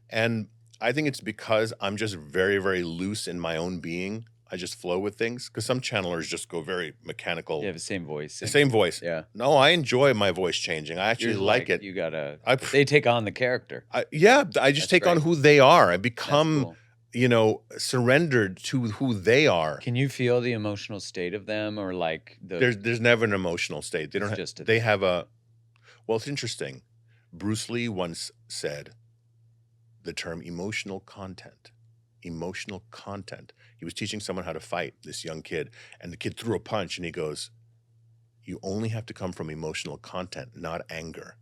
And I think it's because I'm just very, very loose in my own being. I just flow with things, because some channelers just go very mechanical. You have the same voice. The same voice. Yeah. No, I enjoy my voice changing. I actually Yours like it. You gotta. I- They take on the character. I just That's take on great. who they are. I That's become, cool. you know, surrendered to who they are. Can you feel the emotional state of them, or like the? There's never an emotional state. They It's don't. just a They thing. have a. Well, it's interesting. Bruce Lee once said the term emotional content. Emotional content. He was teaching someone how to fight, this young kid, and the kid threw a punch, and he goes, "You only have to come from emotional content, not anger."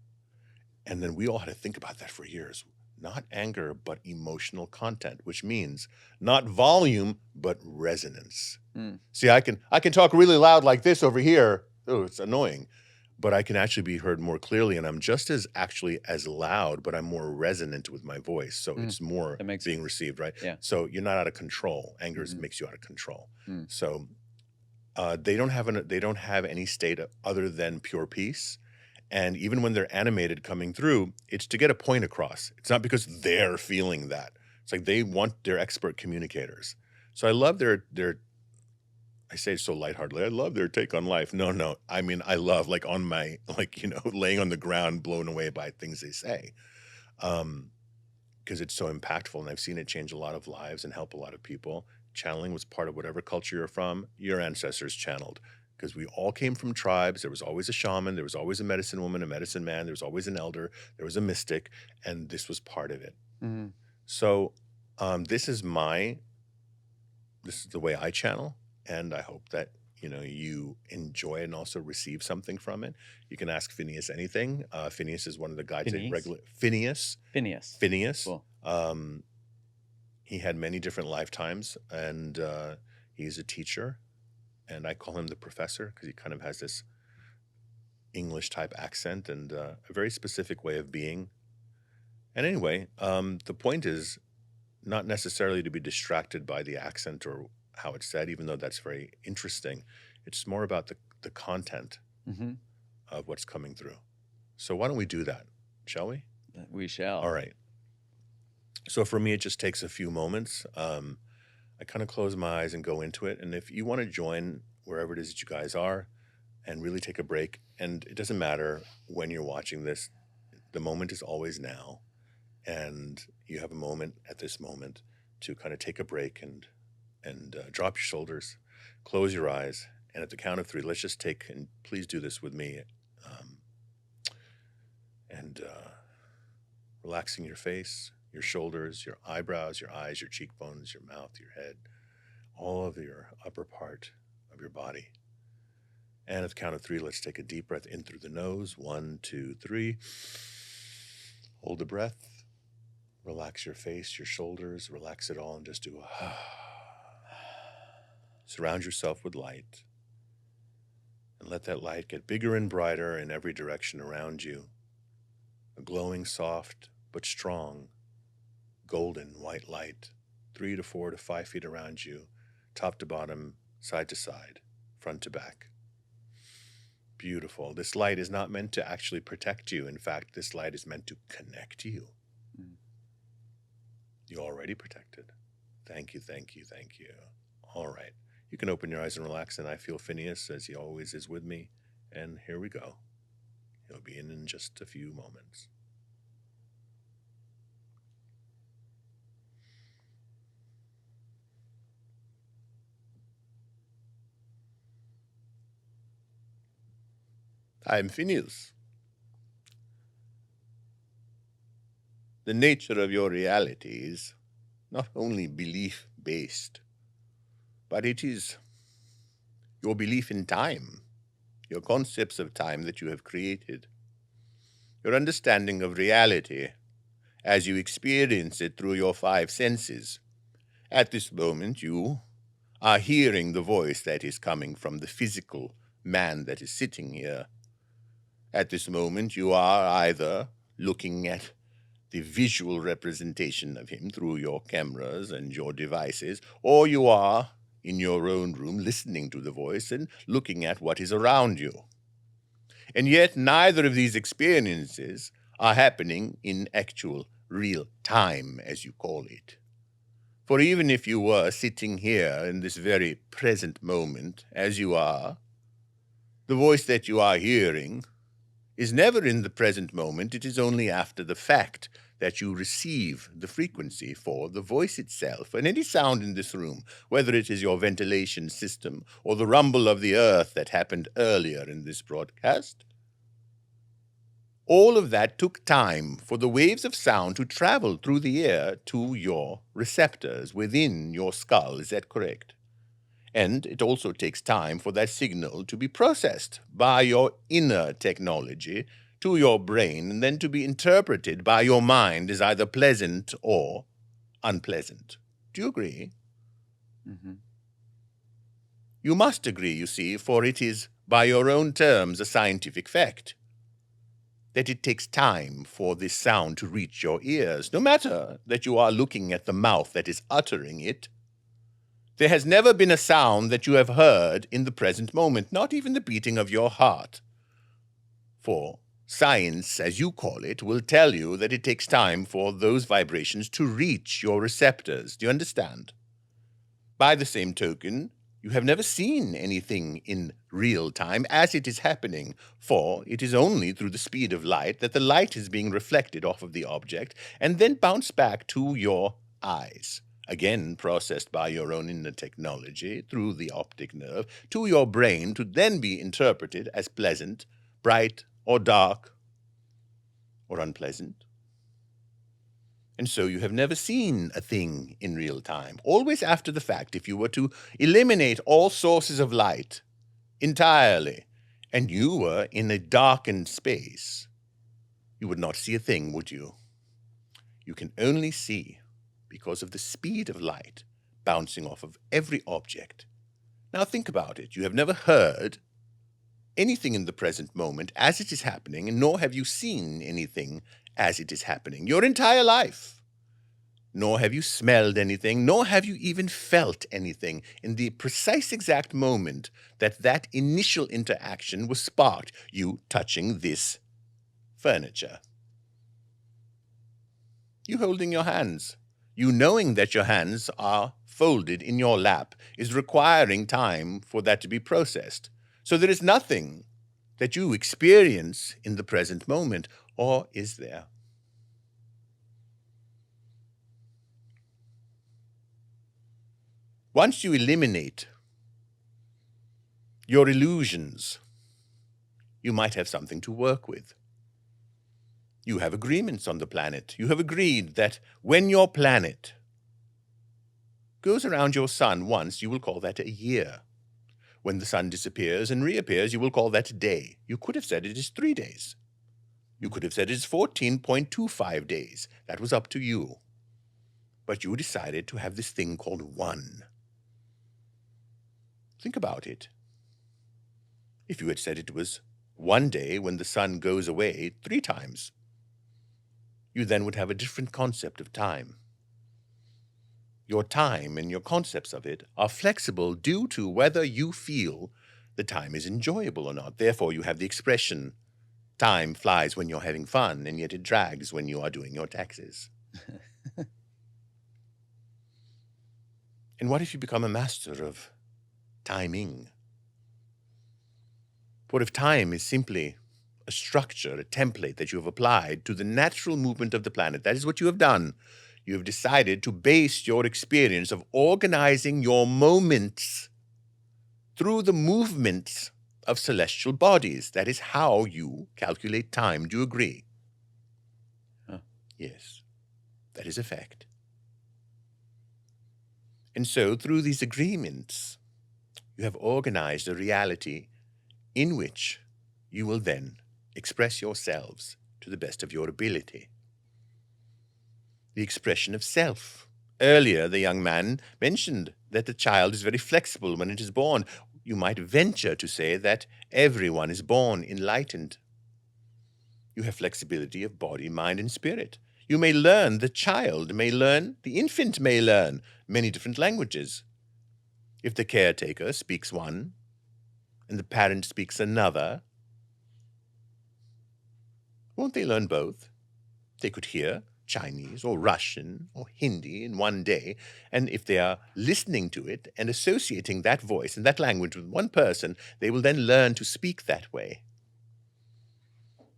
And then we all had to think about that for years. Not anger, but emotional content, which means not volume, but resonance. See, I can talk really loud like this over here. Oh, it's annoying. But I can actually be heard more clearly, and I'm just as loud, but I'm more resonant with my voice. So it's more That makes being sense. received, right? Yeah. So you're not out of control. Anger makes you out of control. So they don't have any state other than pure peace. And even when they're animated coming through, it's to get a point across. It's not because they're feeling that. It's like they want their expert communicators. So I love their I say it so lightheartedly, I love their take on life. No. I mean, I love like on my, like, you know, laying on the ground, blown away by things they say. Because it's so impactful, and I've seen it change a lot of lives and help a lot of people. Channeling was part of whatever culture you're from, your ancestors channeled. Because we all came from tribes. There was always a shaman. There was always a medicine woman, a medicine man. There was always an elder. There was a mystic. And this was part of it. So this is the way I channel. And I hope that, you know, you enjoy it and also receive something from it. You can ask Phineas anything. Phineas is one of the guides that regularly... Phineas. Cool. He had many different lifetimes, and he's a teacher. And I call him the professor because he kind of has this English type accent and a very specific way of being. And anyway, the point is not necessarily to be distracted by the accent or how it's said, even though that's very interesting. It's more about the content of what's coming through. So why don't we do that? Shall we? We shall. All right. So for me, it just takes a few moments. I kind of close my eyes and go into it. And if you want to join wherever it is that you guys are and really take a break, and it doesn't matter when you're watching this, the moment is always now. And you have a moment at this moment to kind of take a break and drop your shoulders, close your eyes. And at the count of 3, let's just take, and please do this with me, relaxing your face, your shoulders, your eyebrows, your eyes, your cheekbones, your mouth, your head, all of your upper part of your body. And at the count of 3, let's take a deep breath in through the nose. 1, 2, 3. Hold the breath. Relax your face, your shoulders, relax it all, and just do surround yourself with light. And let that light get bigger and brighter in every direction around you. A glowing, soft, but strong, golden white light, 3 to 4 to 5 feet around you, top to bottom, side to side, front to back. Beautiful. This light is not meant to actually protect you. In fact, this light is meant to connect you. You're already protected. Thank you, thank you, thank you. All right. You can open your eyes and relax, and I feel Phineas, as he always is with me. And here we go. He'll be in just a few moments. I'm Phineas. The nature of your reality is not only belief-based, but it is your belief in time, your concepts of time that you have created, your understanding of reality as you experience it through your 5 senses. At this moment, you are hearing the voice that is coming from the physical man that is sitting here. At this moment, you are either looking at the visual representation of him through your cameras and your devices, or you are in your own room listening to the voice and looking at what is around you. And yet neither of these experiences are happening in actual real time, as you call it. For even if you were sitting here in this very present moment, as you are, the voice that you are hearing is never in the present moment. It is only after the fact that you receive the frequency for the voice itself. And any sound in this room, whether it is your ventilation system or the rumble of the earth that happened earlier in this broadcast, all of that took time for the waves of sound to travel through the air to your receptors within your skull. Is that correct? And it also takes time for that signal to be processed by your inner technology to your brain and then to be interpreted by your mind as either pleasant or unpleasant. Do you agree? Mm-hmm. You must agree, you see, for it is, by your own terms, a scientific fact that it takes time for this sound to reach your ears, no matter that you are looking at the mouth that is uttering it. There has never been a sound that you have heard in the present moment, not even the beating of your heart. For science, as you call it, will tell you that it takes time for those vibrations to reach your receptors. Do you understand? By the same token, you have never seen anything in real time as it is happening, for it is only through the speed of light that the light is being reflected off of the object and then bounced back to your eyes, again processed by your own inner technology through the optic nerve, to your brain to then be interpreted as pleasant, bright, or dark, or unpleasant. And so you have never seen a thing in real time, always after the fact. If you were to eliminate all sources of light entirely, and you were in a darkened space, you would not see a thing, would you? You can only see because of the speed of light bouncing off of every object. Now think about it. You have never heard anything in the present moment as it is happening, and nor have you seen anything as it is happening your entire life. Nor have you smelled anything, nor have you even felt anything in the precise exact moment that that initial interaction was sparked, you touching this furniture. You holding your hands. You knowing that your hands are folded in your lap is requiring time for that to be processed. So there is nothing that you experience in the present moment, or is there? Once you eliminate your illusions, you might have something to work with. You have agreements on the planet. You have agreed that when your planet goes around your sun once, you will call that a year. When the sun disappears and reappears, you will call that a day. You could have said it is 3 days. You could have said it's 14.25 days. That was up to you. But you decided to have this thing called one. Think about it. If you had said it was one day when the sun goes away 3 times, you then would have a different concept of time. Your time and your concepts of it are flexible due to whether you feel the time is enjoyable or not. Therefore, you have the expression, time flies when you're having fun, and yet it drags when you are doing your taxes. And what if you become a master of timing? For if time is simply a structure, a template that you have applied to the natural movement of the planet, that is what you have done. You have decided to base your experience of organizing your moments through the movements of celestial bodies. That is how you calculate time. Do you agree? Huh. Yes, that is a fact. And so, through these agreements, you have organized a reality in which you will then express yourselves to the best of your ability. The expression of self. Earlier, the young man mentioned that the child is very flexible when it is born. You might venture to say that everyone is born enlightened. You have flexibility of body, mind, and spirit. You may learn, the child may learn, the infant may learn many different languages. If the caretaker speaks one and the parent speaks another, won't they learn both? They could hear Chinese or Russian or Hindi in one day, and if they are listening to it and associating that voice and that language with one person, they will then learn to speak that way.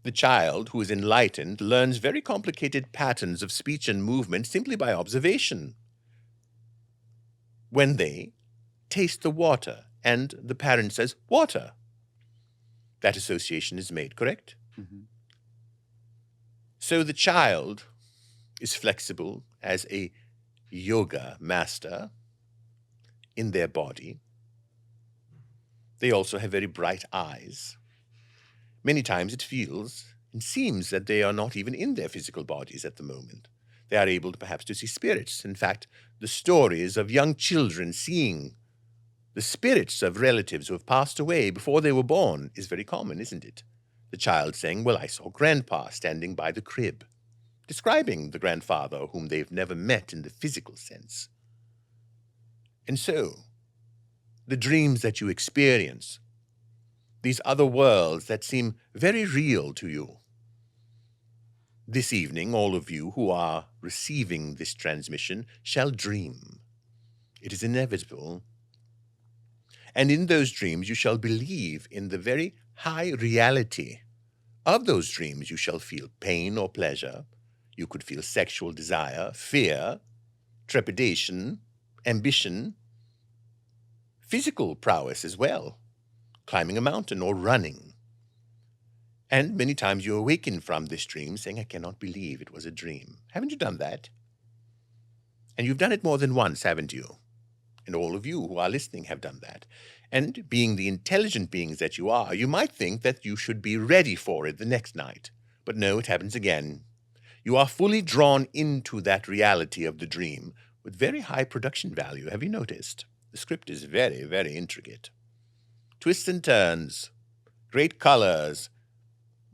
The child who is enlightened learns very complicated patterns of speech and movement simply by observation. When they taste the water and the parent says, water, that association is made, correct? Mm-hmm. So the child is flexible as a yoga master in their body. They also have very bright eyes. Many times it feels and seems that they are not even in their physical bodies at the moment. They are able perhaps to see spirits. In fact, the stories of young children seeing the spirits of relatives who have passed away before they were born is very common, isn't it? The child saying, well, I saw Grandpa standing by the crib, describing the grandfather whom they've never met in the physical sense. And so, the dreams that you experience, these other worlds that seem very real to you. This evening, all of you who are receiving this transmission shall dream. It is inevitable. And in those dreams you shall believe in the very high reality of those dreams. You shall feel pain or pleasure. You could feel sexual desire, fear, trepidation, ambition, physical prowess as well, climbing a mountain or running. And many times you awaken from this dream saying, I cannot believe it was a dream. Haven't you done that? And you've done it more than once, haven't you? And all of you who are listening have done that. And being the intelligent beings that you are, you might think that you should be ready for it the next night. But no, it happens again. You are fully drawn into that reality of the dream with very high production value. Have you noticed? The script is very, very intricate. Twists and turns, great colors,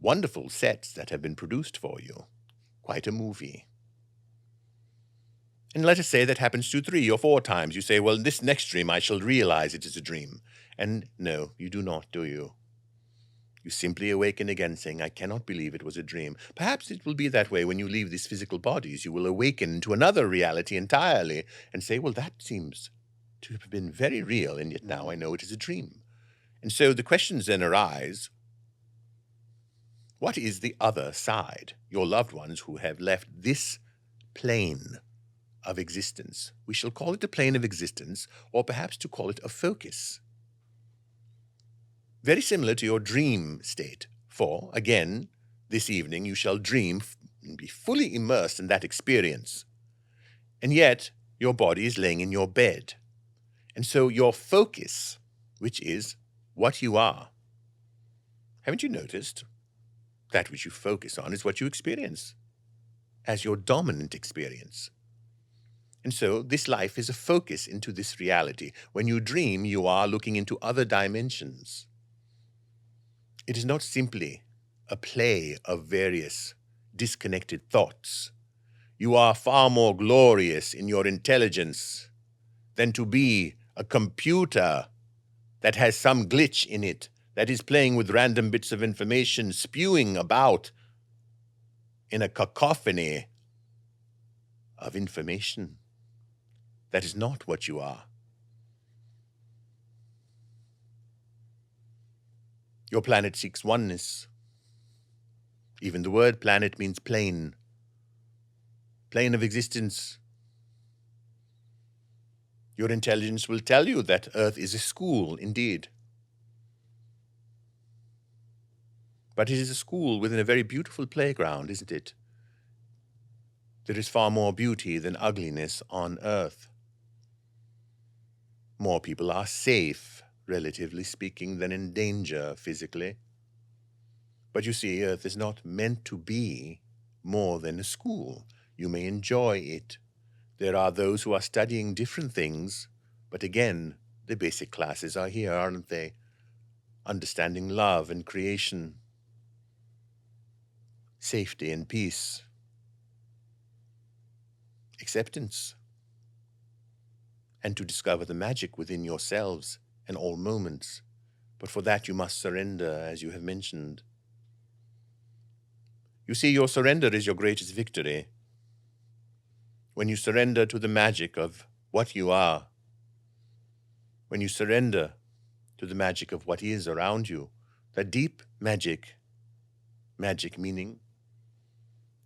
wonderful sets that have been produced for you. Quite a movie. And let us say that happens 2, 3, or 4 times. You say, well, this next dream I shall realize it is a dream. And no, you do not, do you? You simply awaken again saying, I cannot believe it was a dream. Perhaps it will be that way when you leave these physical bodies. You will awaken to another reality entirely and say, well, that seems to have been very real, and yet now I know it is a dream. And so the questions then arise, what is the other side? Your loved ones who have left this plane of existence. We shall call it a plane of existence, or perhaps to call it a focus. Very similar to your dream state. For, again, this evening you shall dream and be fully immersed in that experience. And yet, your body is laying in your bed. And so your focus, which is what you are. Haven't you noticed That which you focus on is what you experience as your dominant experience. And so this life is a focus into this reality. When you dream, you are looking into other dimensions. It is not simply a play of various disconnected thoughts. You are far more glorious in your intelligence than to be a computer that has some glitch in it, that is playing with random bits of information, spewing about in a cacophony of information. That is not what you are. Your planet seeks oneness. Even the word planet means plane. Plane of existence. Your intelligence will tell you that Earth is a school, indeed. But it is a school within a very beautiful playground, isn't it? There is far more beauty than ugliness on Earth. More people are safe, relatively speaking, than in danger physically. But you see, Earth is not meant to be more than a school. You may enjoy it. There are those who are studying different things, but again, the basic classes are here, aren't they? Understanding love and creation, safety and peace, acceptance, and to discover the magic within yourselves in all moments. But for that you must surrender, as you have mentioned. You see, your surrender is your greatest victory. When you surrender to the magic of what you are, when you surrender to the magic of what is around you, that deep magic, magic meaning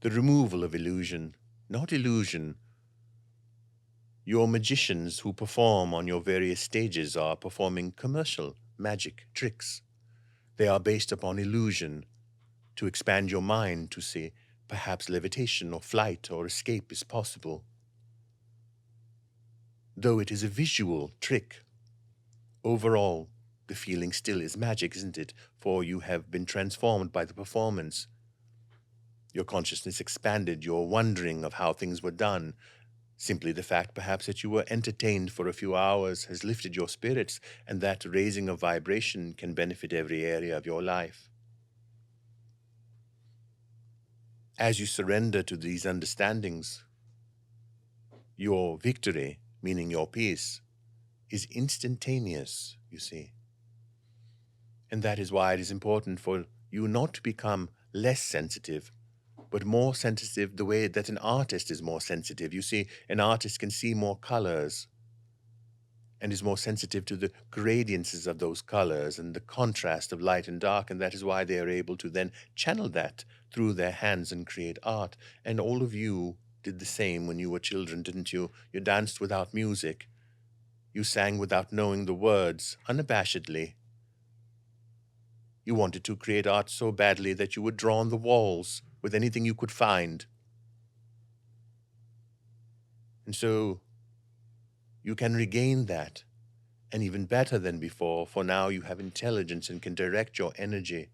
the removal of illusion, not illusion. Your magicians who perform on your various stages are performing commercial magic tricks. They are based upon illusion to expand your mind to see perhaps levitation or flight or escape is possible. Though it is a visual trick, overall, the feeling still is magic, isn't it? For you have been transformed by the performance. Your consciousness expanded, your wondering of how things were done. Simply the fact, perhaps, that you were entertained for a few hours has lifted your spirits, and that raising of vibration can benefit every area of your life. As you surrender to these understandings, your victory, meaning your peace, is instantaneous, you see. And that is why it is important for you not to become less sensitive, but more sensitive the way that an artist is more sensitive. You see, an artist can see more colors and is more sensitive to the gradiences of those colors and the contrast of light and dark, and that is why they are able to then channel that through their hands and create art. And all of you did the same when you were children, didn't you? You danced without music. You sang without knowing the words, unabashedly. You wanted to create art so badly that you would draw on the walls with anything you could find. And so you can regain that, and even better than before, for now you have intelligence and can direct your energy.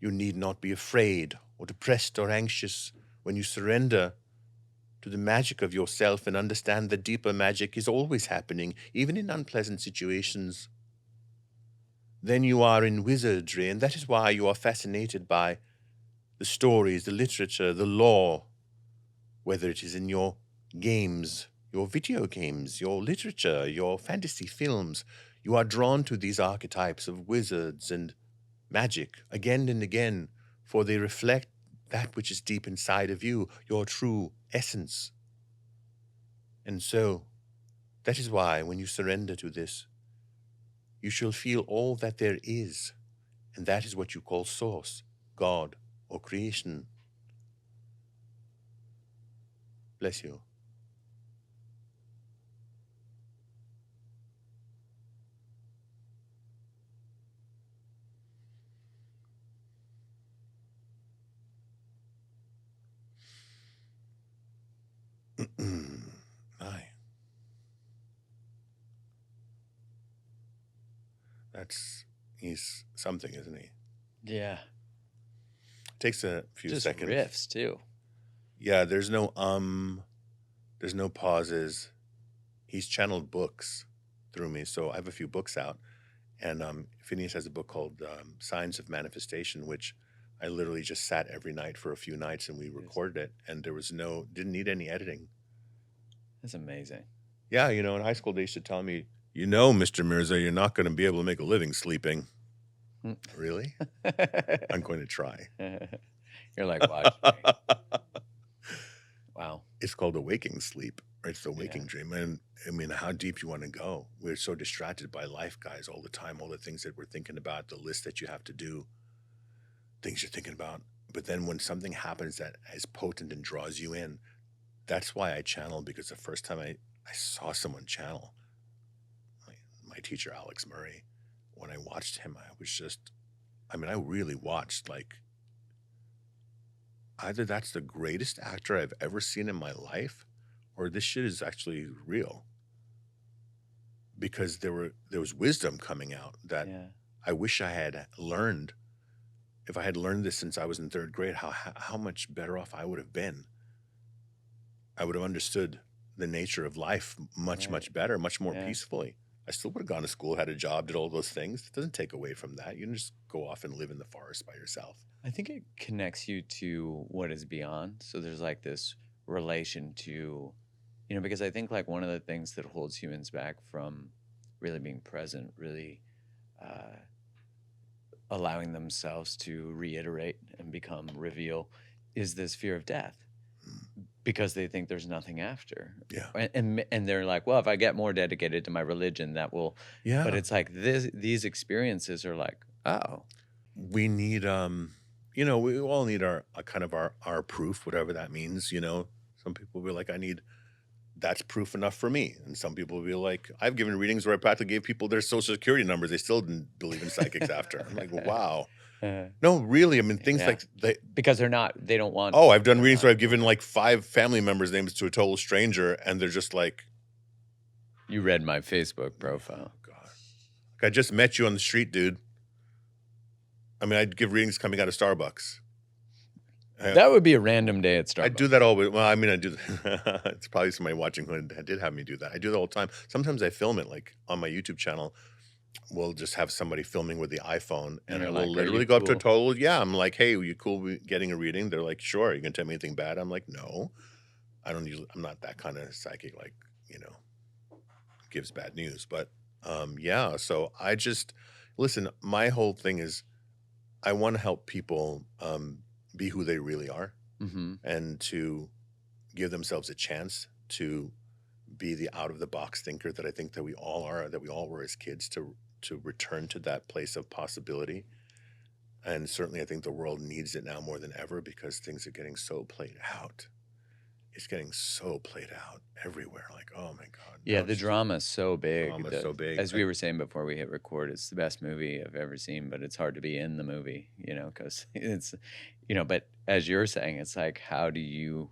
You need not be afraid or depressed or anxious when you surrender to the magic of yourself and understand that deeper magic is always happening, even in unpleasant situations. Then you are in wizardry, and that is why you are fascinated by the stories, the literature, the lore, whether it is in your games, your video games, your literature, your fantasy films. You are drawn to these archetypes of wizards and magic again and again, for they reflect that which is deep inside of you, your true essence. And so, that is why when you surrender to this, you shall feel all that there is, and that is what you call Source, God, or creation. Bless you. Aye. He's something, isn't he? Yeah. takes a few Just seconds. riffs too. Yeah, there's no pauses. He's channeled books through me, so I have a few books out, and Phineas has a book called Signs of Manifestation, which I literally just sat every night for a few nights and we recorded it, and there was didn't need any editing. That's amazing. Yeah, you know, in high school they used to tell me, you know, Mr. Mirza, you're not going to be able to make a living sleeping. Really? I'm going to try. You're like, watch me. Wow. It's called a waking sleep, right? It's a waking dream. And I mean, how deep you want to go? We're so distracted by life, guys, all the time, all the things that we're thinking about, the list that you have to do, things you're thinking about. But then when something happens that is potent and draws you in, that's why I channel, because the first time I saw someone channel, my teacher, Alex Murray, when I watched him, I was just, I mean, I really watched, like, either that's the greatest actor I've ever seen in my life, or this shit is actually real. Because there was wisdom coming out that I wish I had learned. If I had learned this since I was in 3rd grade, how much better off I would have been. I would have understood the nature of life much better, much more peacefully. I still would have gone to school, had a job, did all those things. It doesn't take away from that. You can just go off and live in the forest by yourself. I think it connects you to what is beyond. So there's like this relation to, you know, because I think like one of the things that holds humans back from really being present, really allowing themselves to reiterate and become reveal, is this fear of death. Because they think there's nothing after. Yeah. And they're like, well, if I get more dedicated to my religion, that will. Yeah. But it's like these experiences are like, oh. We need, you know, we all need our kind of our proof, whatever that means, you know. Some people will be like, that's proof enough for me. And some people will be like, I've given readings where I practically gave people their social security numbers. They still didn't believe in psychics after. I'm like, wow. No, really. I mean, things like because they don't want. Oh, I've done readings where I've given like 5 family members' names to a total stranger, and they're just like, you read my Facebook profile. Oh, God. Like, I just met you on the street, dude. I mean, I'd give readings coming out of Starbucks. That would be a random day at Starbucks. I do that all. Well, I mean, I do. It's probably somebody watching who did have me do that. I do that all the time. Sometimes I film it, like on my YouTube channel. We'll just have somebody filming with the iPhone, and I will literally go up to a total. Yeah, I'm like, hey, are you cool with getting a reading? They're like, sure. Are you gonna tell me anything bad? I'm like, no. I'm not that kind of psychic, like, you know, gives bad news. But yeah. So I just listen. My whole thing is, I want to help people be who they really are, and to give themselves a chance to be the out of the box thinker that I think that we all are, that we all were as kids, to return to that place of possibility. And certainly I think the world needs it now more than ever, because things are getting so played out. It's getting so played out everywhere. Like, oh my God. Yeah, the drama's so big. Drama's so big. As we were saying before we hit record, it's the best movie I've ever seen, but it's hard to be in the movie, you know, because it's, you know, but as you're saying, it's like, how do you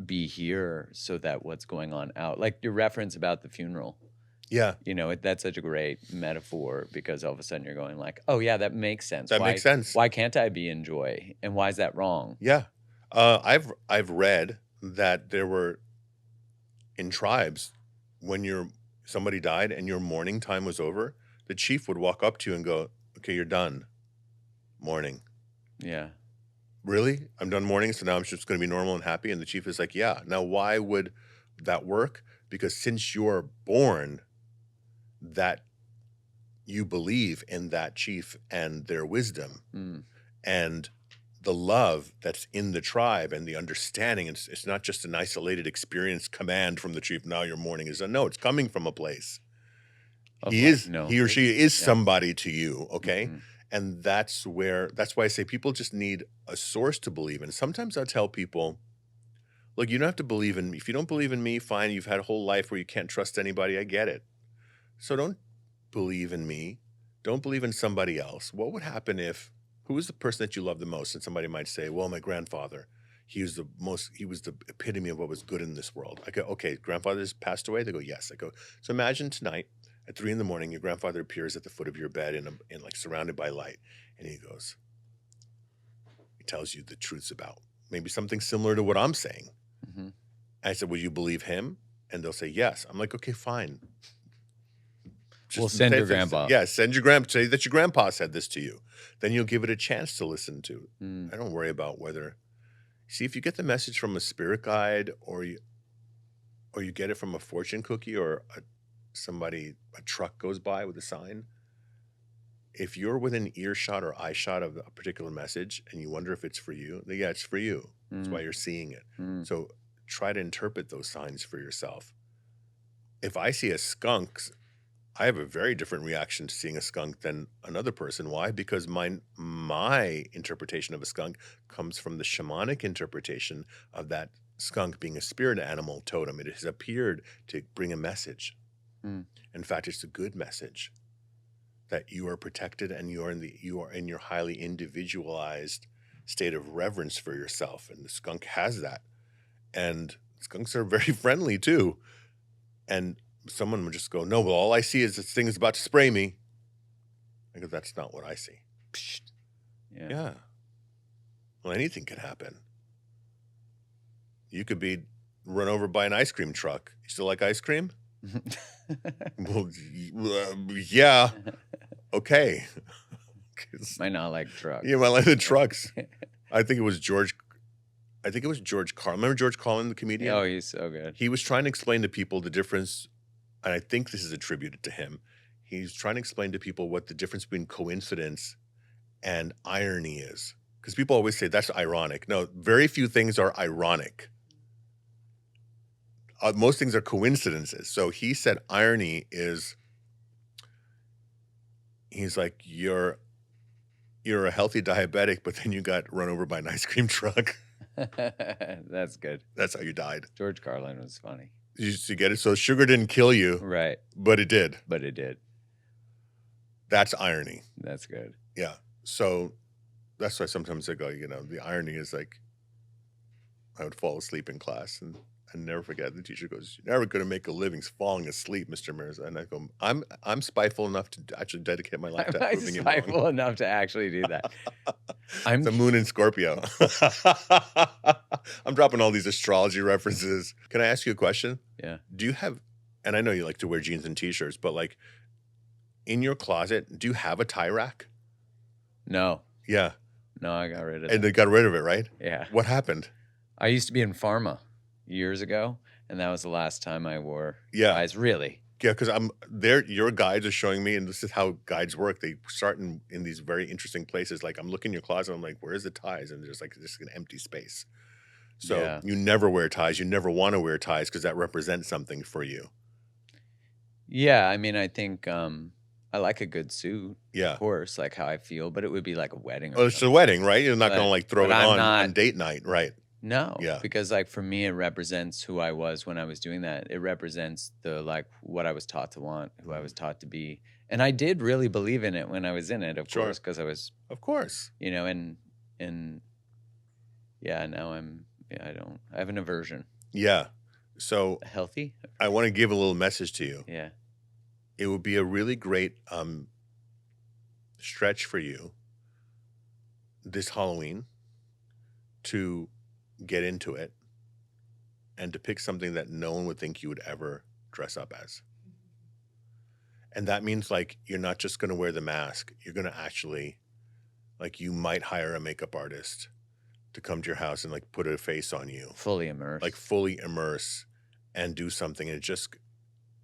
be here so that what's going on out, like your reference about the funeral. Yeah. You know, that's such a great metaphor, because all of a sudden you're going like, oh yeah, that makes sense. That makes sense. Why can't I be in joy? And why is that wrong? Yeah. I've read that there were, in tribes, when somebody died and your mourning time was over, the chief would walk up to you and go, okay, you're done mourning. Yeah. Really? I'm done mourning, so now I'm just going to be normal and happy? And the chief is like, yeah. Now, why would that work? Because since you're born, that you believe in that chief and their wisdom and the love that's in the tribe and the understanding. It's not just an isolated experience command from the chief. Now your mourning is done. No, it's coming from a place. He or she is somebody to you. Okay. And that's why I say people just need a source to believe in. Sometimes I tell people, look, you don't have to believe in me. If you don't believe in me, fine. You've had a whole life where you can't trust anybody. I get it. So don't believe in me. Don't believe in somebody else. What would happen who was the person that you love the most? And somebody might say, well, my grandfather. He was the epitome of what was good in this world. I go, okay, grandfather's passed away? They go, yes. I go, so imagine tonight at 3 a.m, your grandfather appears at the foot of your bed in like surrounded by light. And he goes, tells you the truths about. Maybe something similar to what I'm saying. Mm-hmm. I said, will you believe him? And they'll say, yes. I'm like, okay, fine. We'll send your grandpa. Yeah, send your grandpa. Say that your grandpa said this to you. Then you'll give it a chance to listen to. I don't worry about whether. See, if you get the message from a spirit guide, or you get it from a fortune cookie, or a truck goes by with a sign. If you're within earshot or eyeshot of a particular message and you wonder if it's for you, then yeah, it's for you. That's why you're seeing it. So try to interpret those signs for yourself. If I see a skunk, I have a very different reaction to seeing a skunk than another person. Why? Because my interpretation of a skunk comes from the shamanic interpretation of that skunk being a spirit animal totem. It has appeared to bring a message. In fact, it's a good message that you are protected and you are in your highly individualized state of reverence for yourself. And the skunk has that. And skunks are very friendly too. And someone would just go, no, well, all I see is this thing is about to spray me. I go, that's not what I see. Yeah. Well, anything can happen. You could be run over by an ice cream truck. You still like ice cream? Well, yeah. Okay. Might not like trucks. Yeah, I like the trucks. I think it was George Carlin. Remember George Carlin, the comedian? Oh, he's so good. He was trying to explain to people the difference, and I think this is attributed to him. He's trying to explain to people what the difference between coincidence and irony is. Because people always say, that's ironic. No, very few things are ironic. Most things are coincidences. So he said irony is, he's like, you're a healthy diabetic, but then you got run over by an ice cream truck. That's good. That's how you died. George Carlin was funny. You get it? So sugar didn't kill you. Right. But it did. That's irony. That's good. Yeah. So that's why sometimes I go, the irony is like, I would fall asleep in class and never forget. The teacher goes, "You're never going to make a living falling asleep, Mr. Mirza." And I go, I'm spiteful enough to actually dedicate my life to proving you wrong. I'm spiteful enough to actually do that. It's a moon in Scorpio. I'm dropping all these astrology references. Can I ask you a question? Yeah. Do you have, and I know you like to wear jeans and t-shirts, but like in your closet, do you have a tie rack? No. Yeah. No, I got rid of it. And they got rid of it, right? Yeah. What happened? I used to be in pharma years ago, and that was the last time I wore ties, really. Yeah, because I'm there. Your guides are showing me, and this is how guides work. They start in these very interesting places. Like I'm looking in your closet, I'm like, where's the ties? And there's like just an empty space. So you never wear ties. You never want to wear ties because that represents something for you. Yeah, I mean, I think I like a good suit. Yeah, of course, like how I feel, but it would be like a wedding. Well, it's a wedding, right? You're not going to like throw it on date night, right? No, because like for me, it represents who I was when I was doing that. It represents what I was taught to want, who I was taught to be, and I did really believe in it when I was in it, of course, because I was, and now I have an aversion. Yeah, so healthy. I want to give a little message to you. Yeah, it would be a really great stretch for you this Halloween to get into it and to pick something that no one would think you would ever dress up as. And that means like you're not just going to wear the mask. You're going to actually, like, you might hire a makeup artist to come to your house and like put a face on you. Fully immerse and do something. And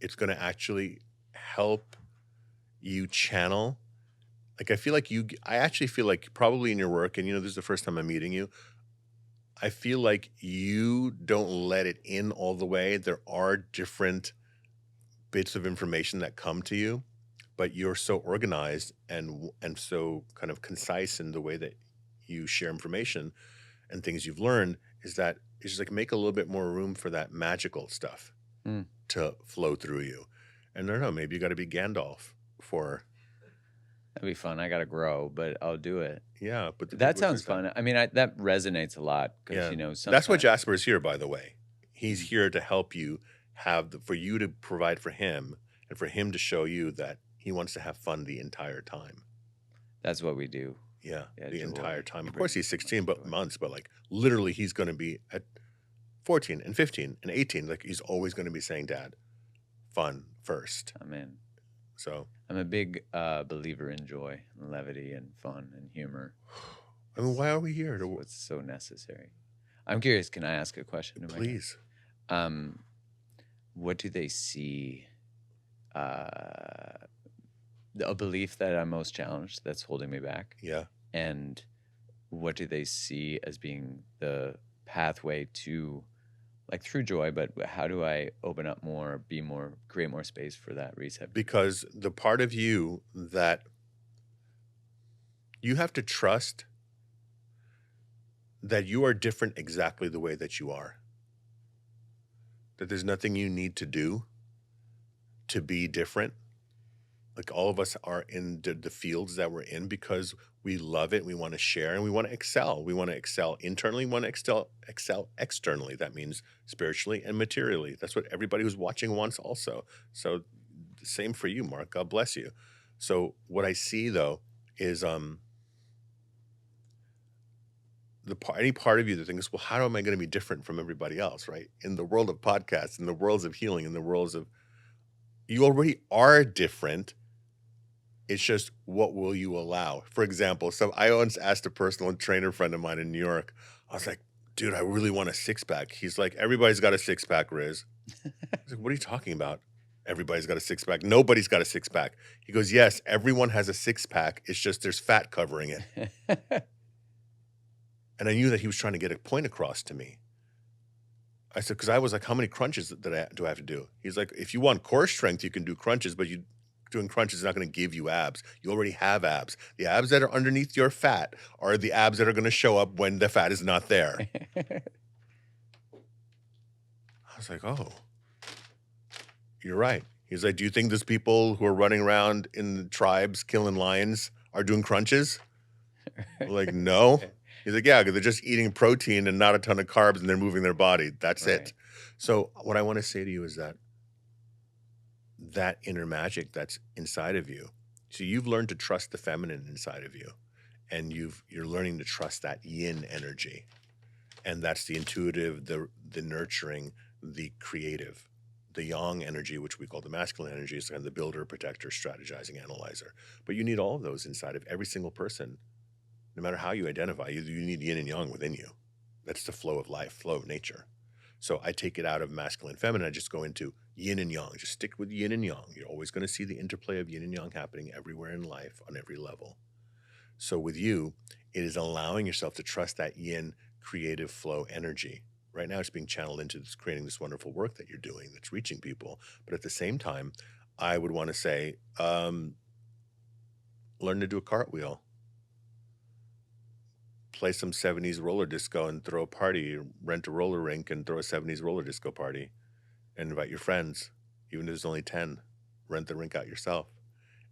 it's going to actually help you channel. Like I actually feel like probably in your work, and this is the first time I'm meeting you, I feel like you don't let it in all the way. There are different bits of information that come to you, but you're so organized and so kind of concise in the way that you share information and things you've learned, is that it's just like make a little bit more room for that magical stuff to flow through you. And I don't know, maybe you got to be Gandalf for... That'd be fun. I got to grow, but I'll do it. Yeah, but that sounds fun. I mean, that resonates a lot because that's what Jasper is here, by the way. He's here to help you for you to provide for him, and for him to show you that he wants to have fun the entire time. That's what we do. Yeah, Yeah, the joy. entire time. It Of course, brings he's 16 joy. months, but like literally, he's going to be at 14 and 15 and 18. Like he's always going to be saying, "Dad, fun first." Amen. So I'm a big believer in joy, and levity, and fun, and humor. I mean, why are we here? It's what's so necessary. I'm curious. Can I ask a question? Please. What do they see? A belief that I'm most challenged, that's holding me back. Yeah. And what do they see as being the pathway to, like, through joy, but how do I open up more, be more, create more space for that receptivity? Because the part of you that you have to trust that you are different exactly the way that you are. That there's nothing you need to do to be different. Like all of us are in the fields that we're in because we love it. We want to share and we want to excel. We want to excel internally. We want to excel externally. That means spiritually and materially. That's what everybody who's watching wants also. So the same for you, Mark. God bless you. So what I see though is any part of you that thinks, well, how am I going to be different from everybody else, right? In the world of podcasts, in the worlds of healing, in the worlds of, you already are different. It's just, what will you allow? For example, I once asked a personal trainer friend of mine in New York, I was like, dude, I really want a six-pack. He's like, everybody's got a six-pack, Riz. I was like, what are you talking about? Everybody's got a six-pack. Nobody's got a six-pack. He goes, yes, everyone has a six-pack. It's just there's fat covering it. And I knew that he was trying to get a point across to me. I said, because I was like, how many crunches do I have to do? He's like, if you want core strength, you can do crunches, but doing crunches is not going to give you abs. You already have abs. The abs that are underneath your fat are the abs that are going to show up when the fat is not there. I was like, oh, you're right. He's like, do you think those people who are running around in the tribes killing lions are doing crunches? I'm like, no. He's like, yeah, because they're just eating protein and not a ton of carbs and they're moving their body. That's it. So what I want to say to you is that inner magic that's inside of you. So you've learned to trust the feminine inside of you, and you're learning to trust that yin energy. And that's the intuitive, the nurturing, the creative. The yang energy, which we call the masculine energy, is kind of the builder, protector, strategizing, analyzer. But you need all of those inside of every single person. No matter how you identify, you need yin and yang within you. That's the flow of life, flow of nature. So I take it out of masculine, feminine. I just go into yin and yang. Just stick with yin and yang. You're always going to see the interplay of yin and yang happening everywhere in life on every level. So with you, it is allowing yourself to trust that yin creative flow energy. Right now it's being channeled into creating this wonderful work that you're doing that's reaching people. But at the same time, I would want to say, learn to do a cartwheel. Play some 70s roller disco and throw a party, rent a roller rink and throw a 70s roller disco party and invite your friends. Even if there's only 10, rent the rink out yourself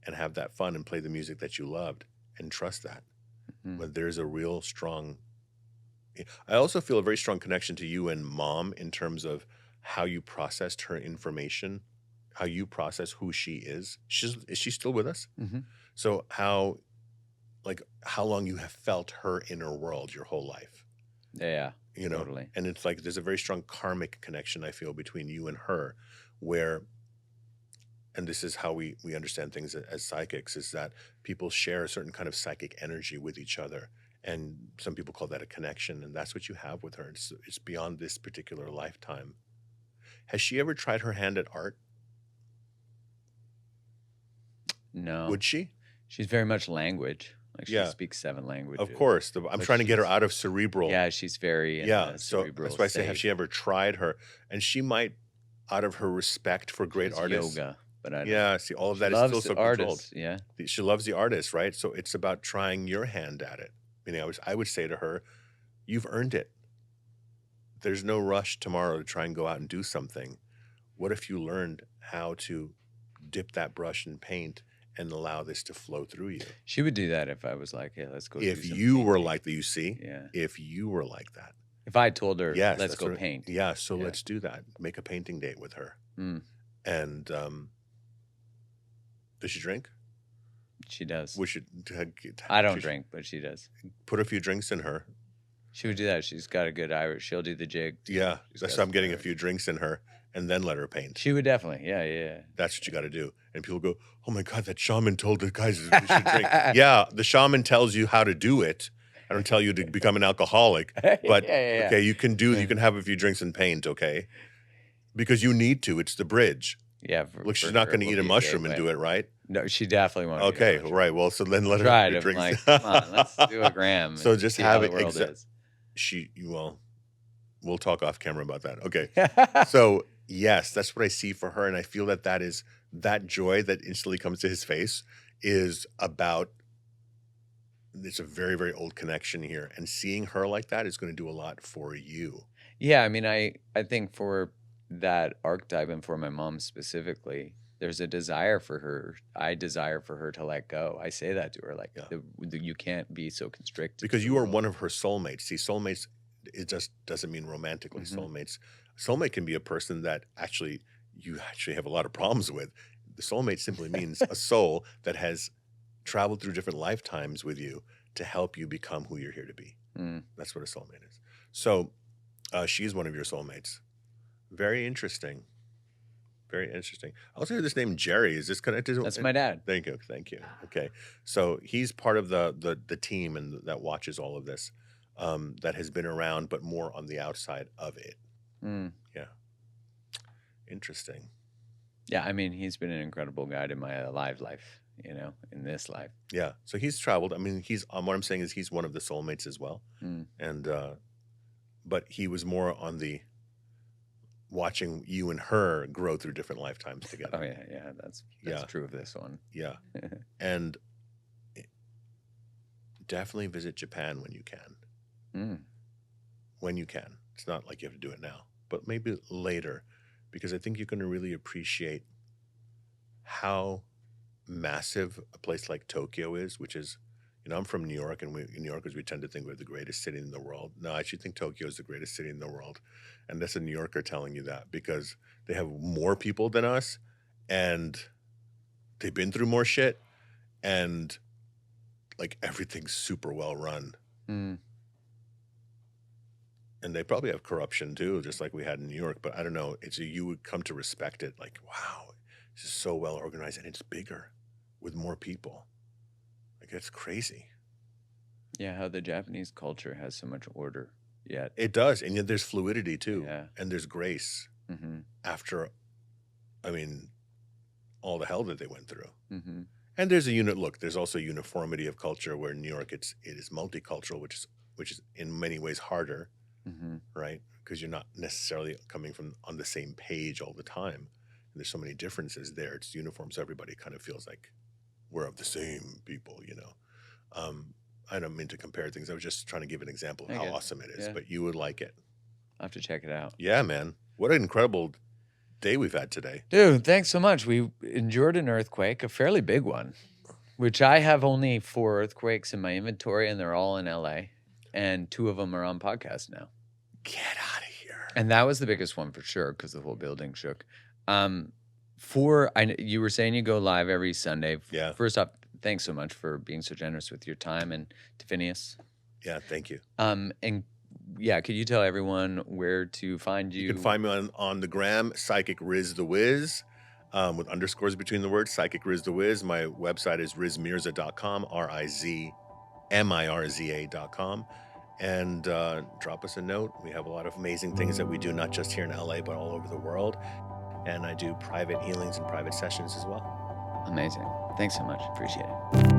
and have that fun and play the music that you loved and trust that. Mm-hmm. But there's a real strong, I also feel a very strong connection to you and Mom in terms of how you processed her information, how you process who she is. Is she still with us? Mm-hmm. So how long you have felt her inner world your whole life. Yeah, totally. And it's like there's a very strong karmic connection I feel between you and her where, and this is how we understand things as psychics, is that people share a certain kind of psychic energy with each other. And some people call that a connection, and that's what you have with her. It's beyond this particular lifetime. Has she ever tried her hand at art? No. Would she? She's very much language. Like she speaks 7 languages. Of course. I'm trying to get her out of cerebral. Yeah, she's very so that's why I say, have she ever tried her? And she might, out of her respect for great artists. Yoga, but I don't. See, all of that is still so controlled. Yeah. She loves the artist, right? So it's about trying your hand at it. Meaning I would say to her, you've earned it. There's no rush tomorrow to try and go out and do something. What if you learned how to dip that brush in paint and allow this to flow through you? She would do that if I was like, hey, let's go do If some you painting. were like that, you see? Yeah. If you were like that. If I told her, let's go paint. Yeah, so let's do that. Make a painting date with her. And does she drink? She does. We should. I don't drink, but she does. Put a few drinks in her. She would do that. She's got a good Irish. She'll do the jig. Yeah, that's why I'm getting a few drinks in her, and then let her paint. She would definitely. Yeah. That's what you got to do. And people go, "Oh my God, that shaman told the guys we should drink." Yeah, the shaman tells you how to do it. I don't tell you to become an alcoholic, but okay, you can have a few drinks and paint, okay? Because you need to. It's the bridge. Yeah. Look, she's not going to eat a mushroom and do it, right? No, she definitely won't. Okay, right. Well, so then let her try have a it. few drinks. Like, come on, let's do a gram. So just have it. Well, We'll talk off camera about that. Okay. So yes, that's what I see for her, and I feel that is that joy that instantly comes to his face is about. It's a very, very old connection here, and seeing her like that is going to do a lot for you. Yeah, I mean, I think for that archetype and for my mom specifically, there's a desire for her. I desire for her to let go. I say that to her, like, you can't be so constricted. Because you are one of her soulmates. See, soulmates, it just doesn't mean romantically. Soulmates. Soulmate can be a person that you actually have a lot of problems with. The soulmate simply means a soul that has traveled through different lifetimes with you to help you become who you're here to be. That's what a soulmate is. So she's one of your soulmates. Very interesting. Very interesting. I also hear this name Jerry. Is this connected? That's my dad. Thank you. Okay. So he's part of the team and that watches all of this, that has been around, but more on the outside of it. Yeah. Interesting. Yeah, I mean, he's been an incredible guide in my live life, in this life. Yeah. So he's traveled. I mean, what I'm saying is he's one of the soulmates as well. And, but he was more on the watching you and her grow through different lifetimes together. Oh yeah. That's true of this one. Yeah. And definitely visit Japan when you can. When you can. It's not like you have to do it now, but maybe later, because I think you're going to really appreciate how massive a place like Tokyo is, which is, I'm from New York, and New Yorkers, we tend to think we're the greatest city in the world. No, I actually think Tokyo is the greatest city in the world. And that's a New Yorker telling you that, because they have more people than us, and they've been through more shit, and like everything's super well run. And they probably have corruption too, just like we had in New York. But I don't know. You would come to respect it. Like, wow, this is so well organized, and it's bigger with more people. Like, that's crazy. Yeah, how the Japanese culture has so much order yet. It does, and yet there's fluidity too, Yeah. and there's grace after, all the hell that they went through. And there's there's also uniformity of culture, where in New York it is multicultural, which is in many ways harder, right? Because you're not necessarily coming from on the same page all the time. And there's so many differences there. It's uniform, so everybody kind of feels like we're of the same people, I don't mean to compare things. I was just trying to give an example of how awesome it is, but you would like it. I'll have to check it out. Yeah, man. What an incredible day we've had today. Dude, thanks so much. We endured an earthquake, a fairly big one, which I have only 4 earthquakes in my inventory, and they're all in LA. And 2 of them are on podcast now. Get out of here. And that was the biggest one for sure, because the whole building shook. You were saying you go live every Sunday. Yeah. First off, thanks so much for being so generous with your time, and to Phineas. Yeah, thank you. And yeah, could you tell everyone where to find you? You can find me on the gram, Psychic Riz the Wiz, with underscores between the words, Psychic Riz the Wiz. My website is rizmirza.com, RIZMIRZA.com. And drop us a note. We have a lot of amazing things that we do, not just here in LA, but all over the world. And I do private healings and private sessions as well. Amazing. Thanks so much. Appreciate it.